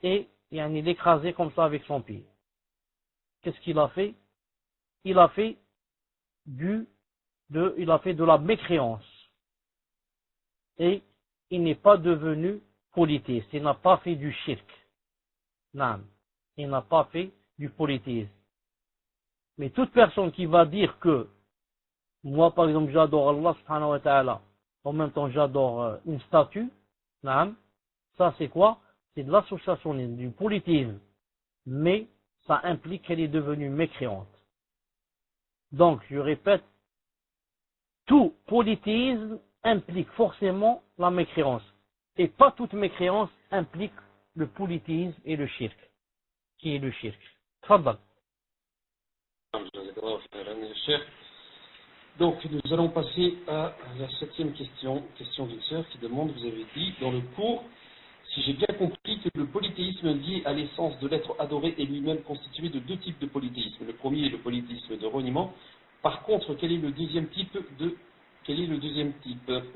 et l'écraser comme ça avec son pied. Qu'est-ce qu'il a fait? Il a fait de la mécréance. Et il n'est pas devenu polythéiste. Il n'a pas fait du shirk. Non. Il n'a pas fait du polythéisme. Mais toute personne qui va dire que moi, par exemple, j'adore Allah subhanahu wa ta'ala, en même temps j'adore une statue, ça c'est quoi? C'est de l'associationnisme, du polythéisme. Mais ça implique qu'elle est devenue mécréante. Donc, je répète, tout polythéisme implique forcément la mécréance. Et pas toute mécréance implique le polythéisme et le shirk. Qui est le shirk? Tfadal. Donc, nous allons passer à la 7e question. Question d'une sœur qui demande, vous avez dit dans le cours, si j'ai bien compris que le polythéisme lié à l'essence de l'être adoré est lui-même constitué de deux types de polythéisme. Le premier est le polythéisme de reniement. Par contre, quel est le deuxième type?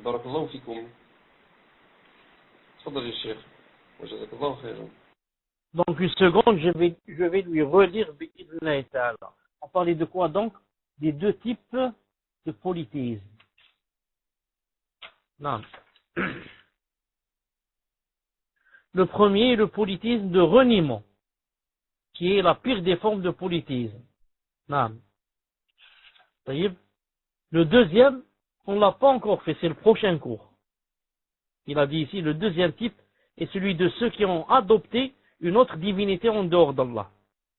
Barakallahu fikum. Tfadal Cheikh. Jazakallahu khairan. Donc une seconde, je vais lui relire bi'idhnillahi ta'ala. On parlait de quoi donc? Des deux types de polythéisme. Non. Le premier est le polythéisme de reniement, qui est la pire des formes de polythéisme. Non. Le deuxième, on ne l'a pas encore fait, c'est le prochain cours. Il a dit ici, le deuxième type est celui de ceux qui ont adopté une autre divinité en dehors d'Allah,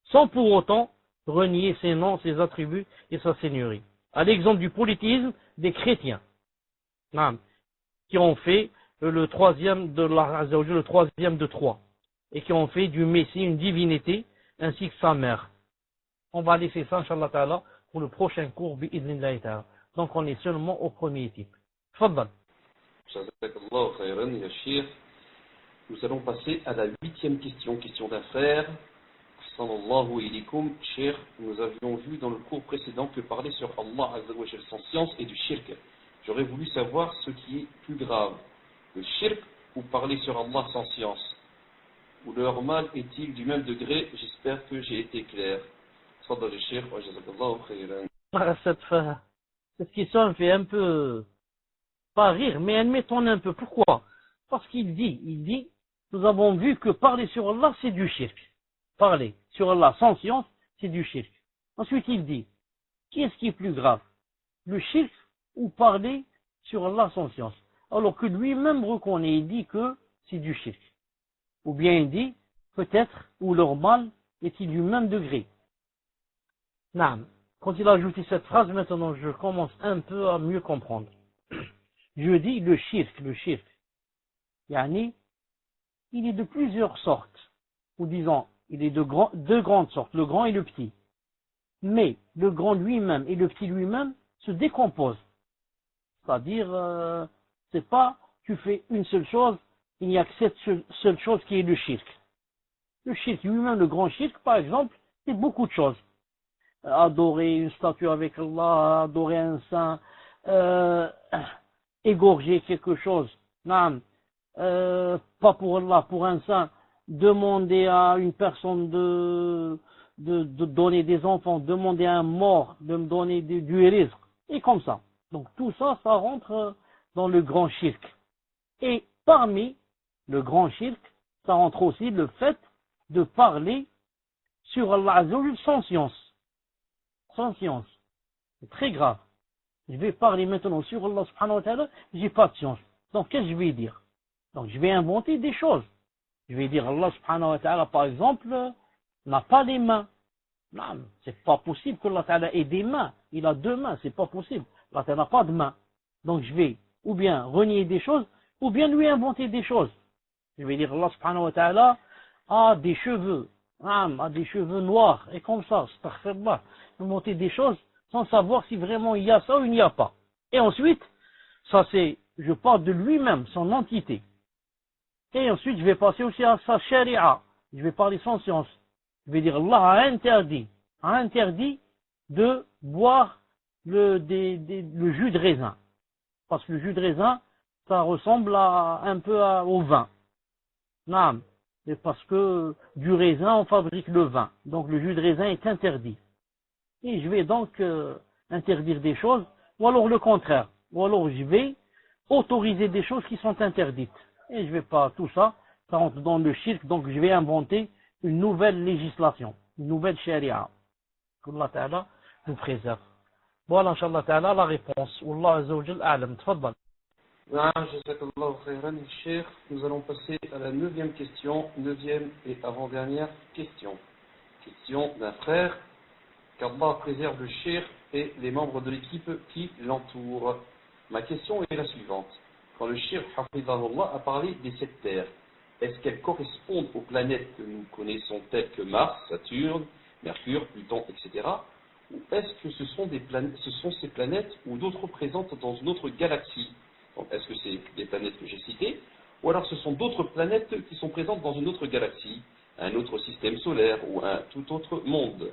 sans pour autant renier ses noms, ses attributs et sa seigneurie. À l'exemple du polythéisme des chrétiens. Naam. Qui ont fait le troisième de Allah Azza wa Jalla, le troisième de trois, et qui ont fait du Messie une divinité, ainsi que sa mère. On va laisser ça, Inch'Allah Ta'ala, pour le prochain cours, bi'idhnillahi ta'ala. Donc on est seulement au premier type. Tfaddal. Jazakallahu khayran, ya Cheikh. Nous allons passer à la 8e question, question d'un frère. Sallallahu ilaykum, Cheikh, nous avions vu dans le cours précédent que parler sur Allah Azza wa Jalla sans science est du shirk. J'aurais voulu savoir ce qui est plus grave, le shirk ou parler sur Allah sans science. Ou leur mal est-il du même degré? J'espère que j'ai été clair. Tfaddal Cheikh, wa jazakallahu khayran. Cette question me fait un peu, pas rire, mais elle m'étonne un peu. Pourquoi? Parce qu'il dit, nous avons vu que parler sur Allah, c'est du shirk. Parler sur Allah sans science, c'est du shirk. Ensuite, il dit, qu'est-ce qui est plus grave? Le shirk ou parler sur Allah sans science? Alors que lui-même reconnaît, il dit que c'est du shirk. Ou bien il dit, peut-être, ou leur mal est-il du même degré. Naam. Quand il a ajouté cette phrase, maintenant je commence un peu à mieux comprendre. Je dis le shirk. Yani, il est de plusieurs sortes. Ou disons, il est de deux grandes sortes, le grand et le petit. Mais le grand lui-même et le petit lui-même se décomposent. C'est-à-dire, c'est pas, tu fais une seule chose, il n'y a que cette seule chose qui est le shirk. Le shirk lui-même, le grand shirk, par exemple, c'est beaucoup de choses. Adorer une statue avec Allah, adorer un saint, égorger quelque chose, non, pas pour Allah, pour un saint, demander à une personne de donner des enfants, demander à un mort de me donner du rizq, et comme ça. Donc tout ça, ça rentre dans le grand shirk. Et parmi le grand shirk, ça rentre aussi le fait de parler sur Allah Azza wa Jalla sans science. Sans science. C'est très grave. Je vais parler maintenant sur Allah subhanahu wa ta'ala, j'ai pas de science. Donc qu'est-ce que je vais dire? Donc je vais inventer des choses. Je vais dire Allah subhanahu wa ta'ala, par exemple, n'a pas les mains. Non, c'est pas possible que Allah ta'ala ait des mains. Il a deux mains, c'est pas possible. Allah ta'ala n'a pas de mains. Donc je vais ou bien renier des choses, ou bien lui inventer des choses. Je vais dire Allah subhanahu wa ta'ala a des cheveux. A des cheveux noirs. Et comme ça, astaghfirullah. Inventer des choses sans savoir si vraiment il y a ça ou il n'y a pas. Et ensuite, ça c'est, je parle de lui-même, son entité. Et ensuite, je vais passer aussi à sa sharia. Je vais parler sans science. Je vais dire, Allah a interdit de boire le jus de raisin. Parce que le jus de raisin, ça ressemble un peu au vin. Non, c'est parce que du raisin, on fabrique le vin. Donc le jus de raisin est interdit. Et je vais donc interdire des choses, ou alors le contraire. Ou alors je vais autoriser des choses qui sont interdites. Et je vais pas, tout ça, ça rentre dans le shirk, donc je vais inventer une nouvelle législation, une nouvelle sharia. qu'Allah Ta'ala nous préserve. Voilà, Inch'Allah Ta'ala, la réponse. Wallah Azza wa Jal a'lam. Tfaddal. Jazakallahu khayran, Cheikh. Nous allons passer à la 9e question, 9e et avant-dernière question. Question d'un frère, qu'Allah préserve le Cheikh et les membres de l'équipe qui l'entourent. Ma question est la suivante. Quand le Cheikh Hafidahullah a parlé des 7 terres, est-ce qu'elles correspondent aux planètes que nous connaissons telles que Mars, Saturne, Mercure, Pluton, etc. Ou est-ce que ce sont ces planètes ou d'autres présentes dans une autre galaxie? Donc, est-ce que c'est des planètes que j'ai citées, ou alors ce sont d'autres planètes qui sont présentes dans une autre galaxie, un autre système solaire ou un tout autre monde?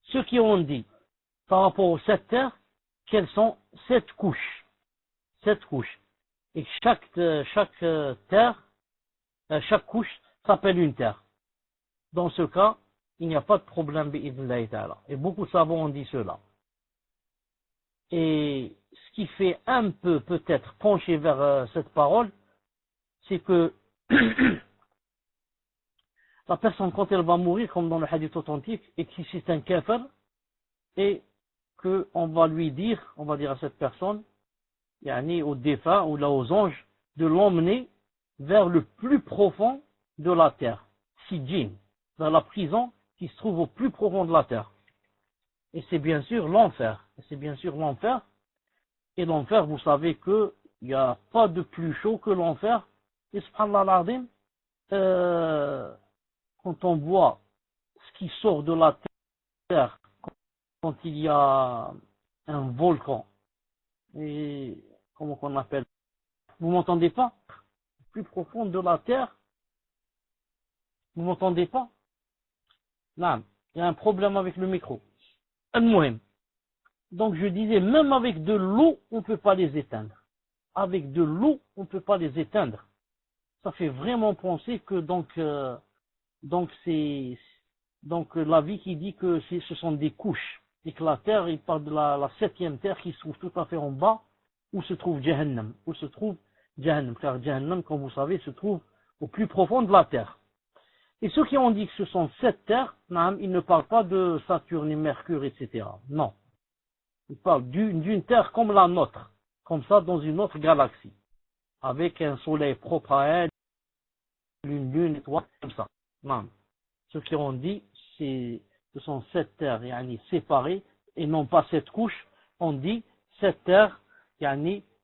Ceux qui ont dit par rapport aux 7 terres qu'elles sont 7 couches. 7 couches. Et chaque terre, chaque couche s'appelle une terre. Dans ce cas, il n'y a pas de problème bi'idhnillahi ta'ala. Et beaucoup de savants ont dit cela. Et ce qui fait un peu peut-être pencher vers cette parole, c'est que la personne, quand elle va mourir, comme dans le hadith authentique, et que c'est un kafir, et qu'on va lui dire, on va dire à cette personne, yani au défunt ou là aux anges, de l'emmener vers le plus profond de la terre, Sijin, vers la prison qui se trouve au plus profond de la terre. Et c'est bien sûr l'enfer. c'est bien sûr l'enfer. Et l'enfer, vous savez qu'il n'y a pas de plus chaud que l'enfer. Et subhanallah al-azim, quand on voit ce qui sort de la terre, quand il y a un volcan, et comment qu'on appelle, vous m'entendez pas? Plus profond de la terre, vous m'entendez pas? Non, il y a un problème avec le micro. Al-Muhim. Donc je disais, même avec de l'eau, on ne peut pas les éteindre. Avec de l'eau, on ne peut pas les éteindre. Ça fait vraiment penser que c'est la vie qui dit que ce sont des couches. Et que la terre, il parle de la septième terre qui se trouve tout à fait en bas, où se trouve Jahannam. Où se trouve Jahannam. Car Jahannam, comme vous savez, se trouve au plus profond de la terre. Et ceux qui ont dit que ce sont 7 terres, ils ne parlent pas de Saturne et Mercure, etc. Non. Ils parlent d'une terre comme la nôtre, comme ça dans une autre galaxie, avec un soleil propre à elle, une lune, étoile, comme ça. Non. Ceux qui ont dit ce sont 7 terres séparées et non pas 7 couches, on dit 7 terres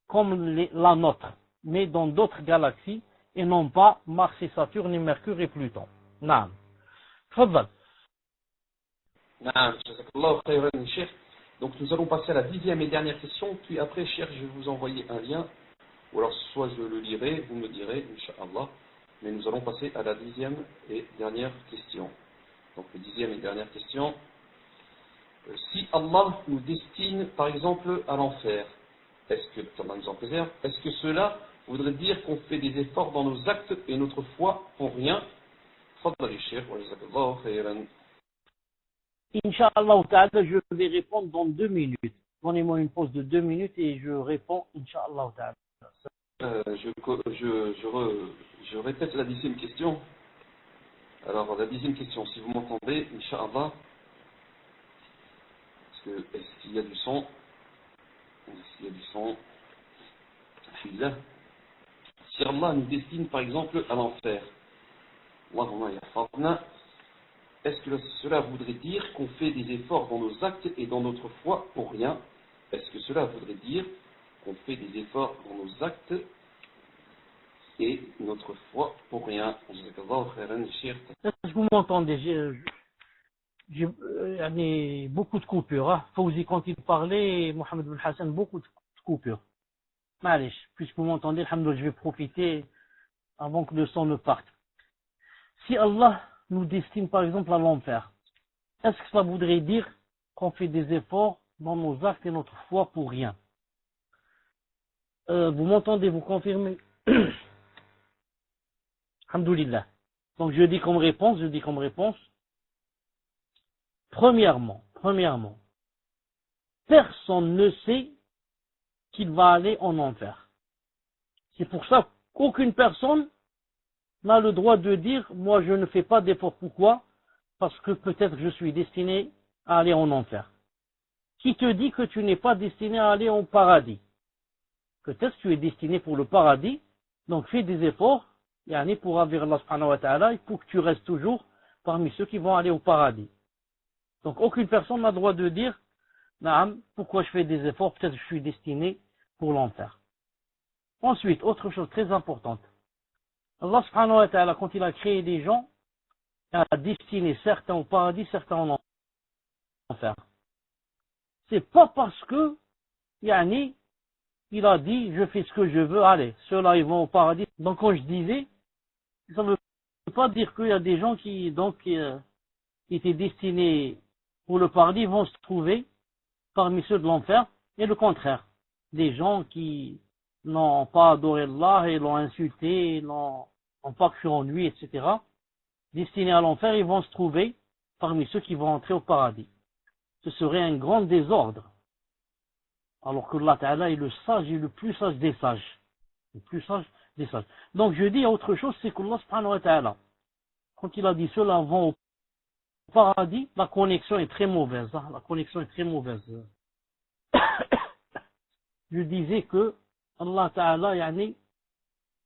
comme la nôtre, mais dans d'autres galaxies et non pas Mars et Saturne et Mercure et Pluton. Non. Tfadal. Naam, jazakallahu khayran, Cheikh. Donc nous allons passer à la 10e et dernière question, puis après, Cheikh, je vais vous envoyer un lien, ou alors soit je le lirai, vous me direz, Inch'Allah, mais nous allons passer à la 10e et dernière question. Donc la 10e et dernière question, si Allah nous destine par exemple à l'enfer, est-ce que cela voudrait dire qu'on fait des efforts dans nos actes et notre foi pour rien? Fadali Cheikh, wa jazakallahu khayran. Inch'Allah ta'ala, je vais répondre dans 2 minutes. Donnez-moi une pause de 2 minutes et je réponds, Inch'Allah ta'ala. Je répète la 10e question. Alors, la 10e question, si vous m'entendez, Inch'Allah, est-ce qu'il y a du son? Est-ce qu'il y a du son? Alhamdulillah. Si Allah nous destine par exemple à l'enfer, Allahumma ya fadna, est-ce que cela voudrait dire qu'on fait des efforts dans nos actes et dans notre foi pour rien? Est-ce que cela voudrait dire qu'on fait des efforts dans nos actes et notre foi pour rien? Est-ce que vous m'entendez? J'ai beaucoup de coupures. Hein. Fawzi, quand il parlait, Mohamed Ben Hassan, beaucoup de coupures. Malish, puisque vous m'entendez, alhamdoulilah, je vais profiter avant que le son ne parte. Si Allah nous destine par exemple à l'enfer, est-ce que ça voudrait dire qu'on fait des efforts dans nos actes et notre foi pour rien? Vous m'entendez, vous confirmez? Alhamdoulilah. Donc je dis comme réponse, premièrement, personne ne sait qu'il va aller en enfer. C'est pour ça qu'aucune personne n'a le droit de dire, moi je ne fais pas d'effort. Pourquoi? Parce que peut-être je suis destiné à aller en enfer. Qui te dit que tu n'es pas destiné à aller au paradis? Peut-être que tu es destiné pour le paradis, donc fais des efforts, pour avoir Allah subhanahu wa ta'ala, et pour que tu restes toujours parmi ceux qui vont aller au paradis. Donc aucune personne n'a le droit de dire, Naam, pourquoi je fais des efforts, peut-être que je suis destiné pour l'enfer. Ensuite, autre chose très importante. Allah subhanahu wa ta'ala, quand il a créé des gens, il a destiné certains au paradis, certains en enfer. C'est pas parce que, il a dit, je fais ce que je veux, allez, ceux-là ils vont au paradis. Donc quand je disais, ça ne veut pas dire qu'il y a des gens qui étaient destinés pour le paradis vont se trouver parmi ceux de l'enfer, et le contraire. Des gens qui n'ont pas adoré Allah et l'ont insulté, n'ont pas cru en lui, etc. Destinés à l'enfer, ils vont se trouver parmi ceux qui vont entrer au paradis. Ce serait un grand désordre. Alors que Allah Ta'ala est le sage et le plus sage des sages. Le plus sage des sages. Donc je dis autre chose, c'est qu'Allah Subhanahu wa Ta'ala, quand il a dit ceux-là vont au paradis, la connexion est très mauvaise. Hein, la connexion est très mauvaise. Je disais que Allah Ta'ala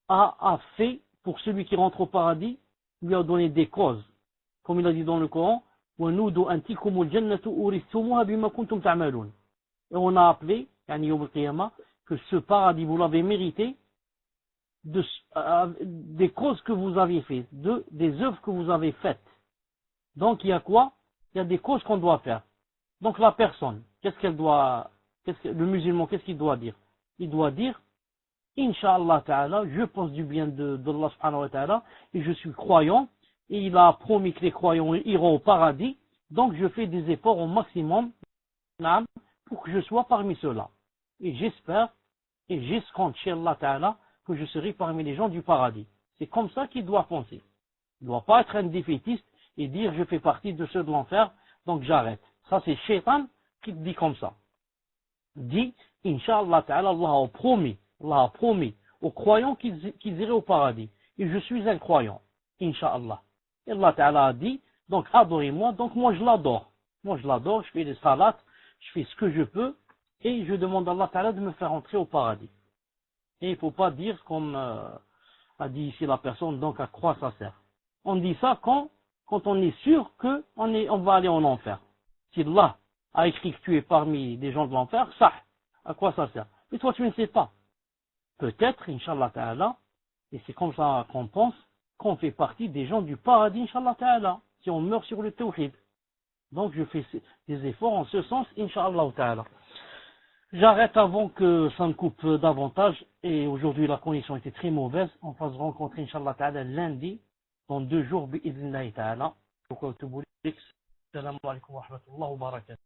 a fait, pour celui qui rentre au paradis, lui a donné des causes. Comme il a dit dans le Coran, وَنُودُ أَنْتِكُمُ الْجَنَّةُ أُورِثْتُمُوهَا بِمَا كُنْتُمْ تَعْمَلُونَ. Et on a appelé, yani Yawm al-Qiyamah, que ce paradis, vous l'avez mérité des causes que vous avez faites, des œuvres que vous avez faites. Donc il y a quoi? Il y a des causes qu'on doit faire. Donc la personne, le musulman, qu'est-ce qu'il doit dire? Il doit dire, Inch'Allah Ta'ala, je pense du bien d'Allah Subhanahu wa Ta'ala, et je suis croyant, et il a promis que les croyants iront au paradis, donc je fais des efforts au maximum, pour que je sois parmi ceux-là. Et j'espère, et j'escompte chez Allah Ta'ala, que je serai parmi les gens du paradis. C'est comme ça qu'il doit penser. Il ne doit pas être un défaitiste et dire je fais partie de ceux de l'enfer, donc j'arrête. Ça c'est Shaitan qui te dit comme ça. Dit, Inch'Allah Ta'ala, Allah a promis aux croyants qu'ils iraient au paradis. Et je suis un croyant. Inch'Allah. Et Allah Ta'ala a dit, donc adorez-moi, donc moi je l'adore. Moi je l'adore, je fais des salats, je fais ce que je peux, et je demande à Allah Ta'ala de me faire entrer au paradis. Et il ne faut pas dire, comme a dit ici la personne, donc à quoi ça sert. On dit ça quand on est sûr qu'on va aller en enfer. Si Allah a écrit que tu es parmi des gens de l'enfer, ça, à quoi ça sert? Mais toi tu ne sais pas. Peut-être, Inch'Allah Ta'ala, et c'est comme ça qu'on pense, qu'on fait partie des gens du paradis, Inch'Allah Ta'ala, si on meurt sur le tawhid. Donc je fais des efforts en ce sens, Inch'Allah Ta'ala. J'arrête avant que ça me coupe davantage, et aujourd'hui la connexion était très mauvaise. On va se rencontrer, Inch'Allah Ta'ala, lundi, dans 2 jours, bi'idhnillahi Ta'ala. Salam alaikum wa rahmatullahi wa barakatuh.